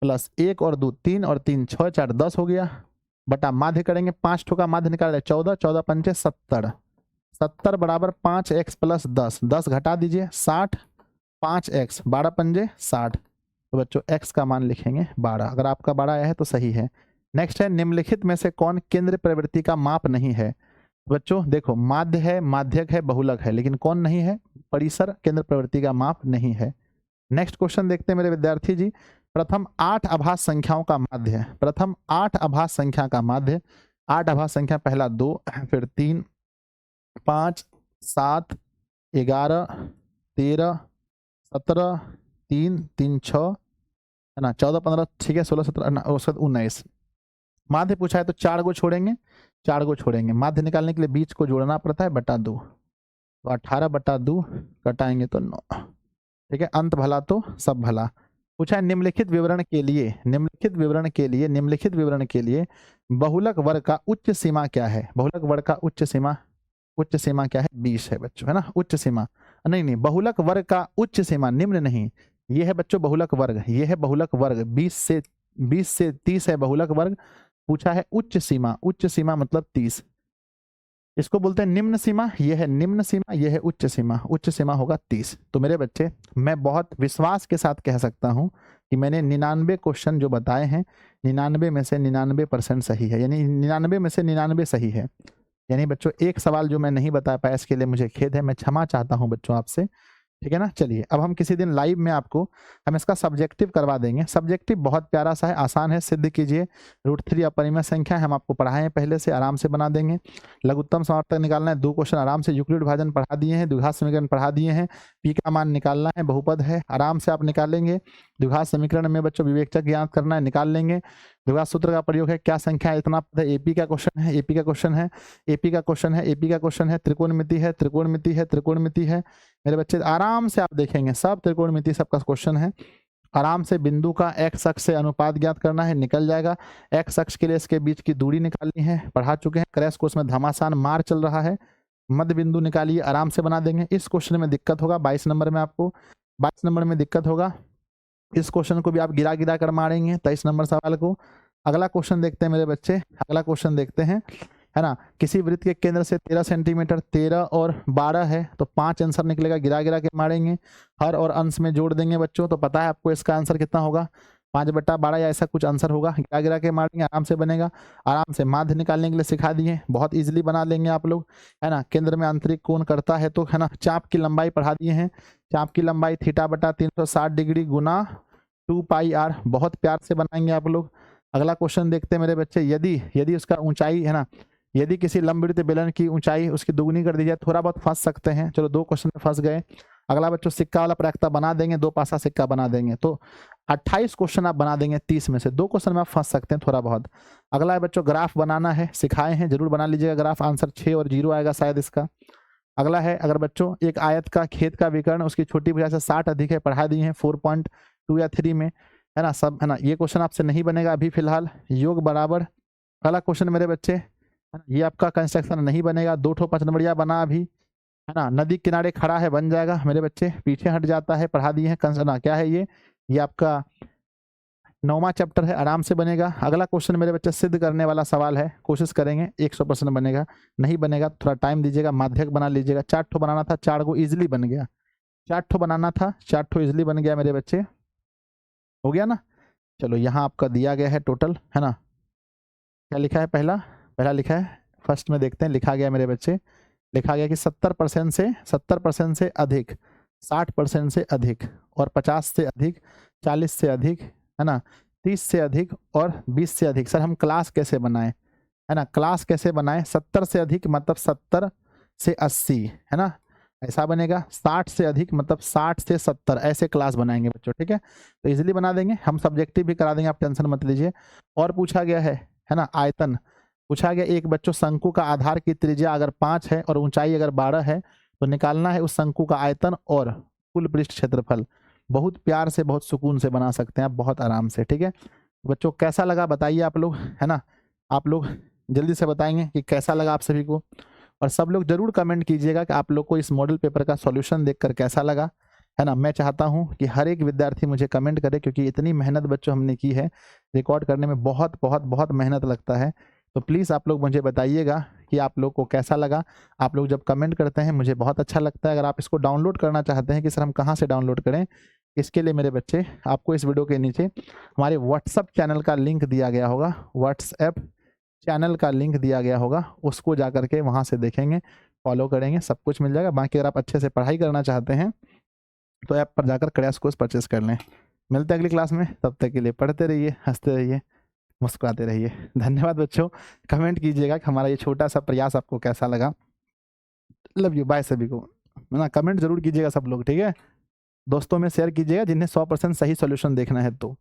S1: प्लस 1 और 2 3 और 3 6 4 10 हो गया बटा माध्य करेंगे 5 ठो का माध्य निकाल 14 14 पंचे 70, 70 बराबर 5x प्लस 10, 10 घटा दीजिए 60, 5x 12 पंजे 60, तो बच्चों x का मान लिखेंगे 12। अगर आपका 12 आया है तो सही है। नेक्स्ट है निम्नलिखित में से कौन केंद्र प्रवृत्ति का माप नहीं है। बच्चों देखो माध्य है, माध्यक है, बहुलक है, लेकिन कौन नहीं है, परिसर केंद्र प्रवृत्ति का माप नहीं है। नेक्स्ट क्वेश्चन देखते हैं मेरे विद्यार्थी जी। प्रथम 8 आभास संख्याओं का माध्य, प्रथम 8 आभास संख्या का माध्य, 8 आभास संख्या, पहला 2, फिर 3 5 7 11 13 17 3 3 6 है ना, 14 15 ठीक है, 16 17 19। माध्य पूछा है तो 4 को छोड़ेंगे, 4 को छोड़ेंगे, माध्य निकालने के लिए बीच को जोड़ना पड़ता है, बटा 2, तो 18 बटा 2 कटाएंगे तो 9, ठीक है, अंत भला तो सब भला। पूछा है निम्नलिखित विवरण के लिए, निम्नलिखित विवरण के लिए, निम्नलिखित विवरण के लिए बहुलक वर्ग का उच्च सीमा क्या है। बहुलक वर्ग का उच्च सीमा, उच्च सीमा क्या है, 20 है बच्चों, है ना, उच्च सीमा नहीं नहीं, बहुलक वर्ग का उच्च सीमा, निम्न नहीं, ये है बच्चों बहुलक वर्ग, ये है बहुलक वर्ग, 20 से 30 है बहुलक वर्ग। पूछा है उच्च सीमा, उच्च सीमा मतलब 30, इसको बोलते हैं निम्न सीमा, ये है निम्न सीमा, ये है उच्च सीमा, उच्च सीमा होगा 30। तो मेरे बच्चे मैं बहुत विश्वास के साथ कह सकता हूं कि मैंने 99 क्वेश्चन जो बताए हैं, 99 में से 99% सही है, यानी 99 में से 99 सही है। यानी बच्चों एक सवाल जो मैं नहीं बता पाया इसके लिए मुझे खेद है, मैं क्षमा चाहता हूं बच्चों आपसे, ठीक है ना। चलिए अब हम किसी दिन लाइव में आपको हम इसका सब्जेक्टिव करवा देंगे। सब्जेक्टिव बहुत प्यारा सा है, आसान है, सिद्ध कीजिए। √3 अपरिमेय संख्या हम आपको पढ़ाए हैं पहले से, आराम से बना देंगे। लघुत्तम समावर्तक निकालना है, 2 क्वेश्चन आराम से, यूक्लिड विभाजन पढ़ा दिए हैं, द्विघात समीकरण पढ़ा दिए हैं, पी का मान निकालना है, बहुपद है, आराम से आप निकालेंगे। द्विघात समीकरण में बच्चों विवेचक ज्ञात करना है, निकाल लेंगे। द्विघात सूत्र का प्रयोग है, क्या संख्या है इतना पता है, एपी का क्वेश्चन है, एपी का क्वेश्चन है, एपी का क्वेश्चन है, एपी का क्वेश्चन है, त्रिकोणमिति है, त्रिकोणमिति है, त्रिकोणमिति है। मेरे बच्चे आराम से आप देखेंगे सब त्रिकोणमिति सबका क्वेश्चन है। आराम से बिंदु का एक्स अक्ष से अनुपात ज्ञात करना है, निकल जाएगा। एक्स अक्ष के लिए इसके बीच की दूरी निकालनी है, पढ़ा चुके हैं। क्रैश कोर्स में घमासान मार चल रहा है, मध्य बिंदु निकालिए, आराम से बना देंगे। इस क्वेश्चन में दिक्कत होगा 22 नंबर में, आपको 22 नंबर में दिक्कत होगा। इस क्वेश्चन को भी आप गिरा गिरा कर मारेंगे 23 नंबर सवाल को। अगला क्वेश्चन देखते हैं मेरे बच्चे, अगला क्वेश्चन देखते हैं, है ना। किसी वृत्त के केंद्र से 13 सेंटीमीटर, 13 और 12 है तो 5 आंसर निकलेगा, गिरा गिरा के मारेंगे, हर और अंश में जोड़ देंगे बच्चों। तो पता है आपको इसका आंसर कितना होगा, 5/12 या ऐसा कुछ आंसर होगा, गिरा गिरा के मारेंगे, आराम से बनेगा। आराम से माध्य निकालने के लिए सिखा दिए, बहुत इजीली बना लेंगे आप लोग, है ना। केंद्र में आंतरिक कोण करता है तो, है ना, चाप की लंबाई पढ़ा दिए हैं, चाप की लंबाई θ/360 डिग्री गुना 2πr, बहुत प्यार से बनाएंगे आप लोग। अगला क्वेश्चन देखते हैं मेरे बच्चे, यदि उसका ऊंचाई, है ना, यदि किसी लंबवृत्त बेलन की ऊंचाई उसकी दुगनी कर दी जाए, थोड़ा बहुत फंस सकते हैं, चलो 2 क्वेश्चन में फंस गए। अगला बच्चों सिक्का वाला प्रायिकता बना देंगे, 2 पासा सिक्का बना देंगे, तो 28 क्वेश्चन आप बना देंगे 30 में से, 2 क्वेश्चन में आप फंस सकते हैं थोड़ा बहुत। अगला है बच्चों ग्राफ बनाना है, सिखाए हैं, जरूर बना लीजिएगा ग्राफ, आंसर 6 और 0 आएगा शायद इसका। अगला है, अगर बच्चों एक आयत का खेत का विकर्ण उसकी छोटी भुजा से 60 अधिक है, पढ़ा दिए हैं 4.2 या 3 में, है ना, सब, है ना। ये क्वेश्चन आपसे नहीं बनेगा अभी फिलहाल। योग बराबर, अगला क्वेश्चन मेरे बच्चे, है ना, ये आपका कंस्ट्रक्शन नहीं बनेगा, 2 ठो 5 नंबरिया बना अभी, है ना। नदी किनारे खड़ा है बन जाएगा मेरे बच्चे, पीछे हट जाता है, पढ़ा दिए हैं कंस्ट्रक्शन, क्या है ये आपका 9वां चैप्टर है, आराम से बनेगा। अगला क्वेश्चन मेरे बच्चे सिद्ध करने वाला सवाल है, कोशिश करेंगे 100% बनेगा, नहीं बनेगा थोड़ा टाइम दीजिएगा, माध्यक बना लीजिएगा। 4 ठो बनाना था, 4 को ईजिली बन गया, 4 ठो बनाना था, 4 ठो ईजिली बन गया मेरे बच्चे, हो गया ना। चलो यहाँ आपका दिया गया है टोटल, है ना, क्या लिखा है, पहला लिखा है, फर्स्ट में देखते हैं, लिखा गया मेरे बच्चे, लिखा गया कि 70% से अधिक, 60% से अधिक और 50 से अधिक, 40 से अधिक, है ना, 30 से अधिक और 20 से अधिक। सर हम क्लास कैसे बनाएं, है ना, क्लास कैसे बनाएं, 70 से अधिक मतलब 70 से 80, है ना, ऐसा बनेगा। 60 से अधिक मतलब 60 से 70, ऐसे क्लास बनाएंगे बच्चों, ठीक है। तो इजीली बना देंगे, हम सब्जेक्टिव भी करा देंगे, आप टेंशन मत लीजिए। और पूछा गया है ना, आयतन पूछा गया, एक बच्चों शंकु का आधार की त्रिज्या अगर 5 है और ऊंचाई अगर 12 है तो निकालना है उस शंकु का आयतन और कुल पृष्ठ क्षेत्रफल। बहुत प्यार से, बहुत सुकून से बना सकते हैं आप, बहुत आराम से, ठीक है बच्चों। कैसा लगा बताइए आप लोग, है ना, आप लोग जल्दी से बताएंगे कि कैसा लगा आप सभी को। और सब लोग जरूर कमेंट कीजिएगा कि आप लोग को इस मॉडल पेपर का सॉल्यूशन देखकर कैसा लगा, है ना। मैं चाहता हूँ कि हर एक विद्यार्थी मुझे कमेंट करे, क्योंकि इतनी मेहनत बच्चों हमने की है, रिकॉर्ड करने में बहुत बहुत बहुत मेहनत लगता है। तो प्लीज़ आप लोग मुझे बताइएगा कि आप लोग को कैसा लगा। आप लोग जब कमेंट करते हैं मुझे बहुत अच्छा लगता है। अगर आप इसको डाउनलोड करना चाहते हैं कि सर हम कहाँ से डाउनलोड करें, इसके लिए मेरे बच्चे आपको इस वीडियो के नीचे हमारे व्हाट्सएप चैनल का लिंक दिया गया होगा, व्हाट्सएप चैनल का लिंक दिया गया होगा, उसको जा करके वहाँ से देखेंगे, फॉलो करेंगे, सब कुछ मिल जाएगा। बाकी अगर आप अच्छे से पढ़ाई करना चाहते हैं तो ऐप पर जाकर क्रैश कोर्स परचेस कर लें। मिलते हैं अगली क्लास में, तब तक के लिए पढ़ते रहिए, हंसते रहिए, मुस्कुराते रहिए। धन्यवाद बच्चों। कमेंट कीजिएगा कि हमारा ये छोटा सा प्रयास आपको कैसा लगा। लव यू, बाय सभी को, है ना। कमेंट जरूर कीजिएगा सब लोग, ठीक है। दोस्तों में शेयर कीजिएगा जिन्हें 100% सही सॉल्यूशन देखना है तो।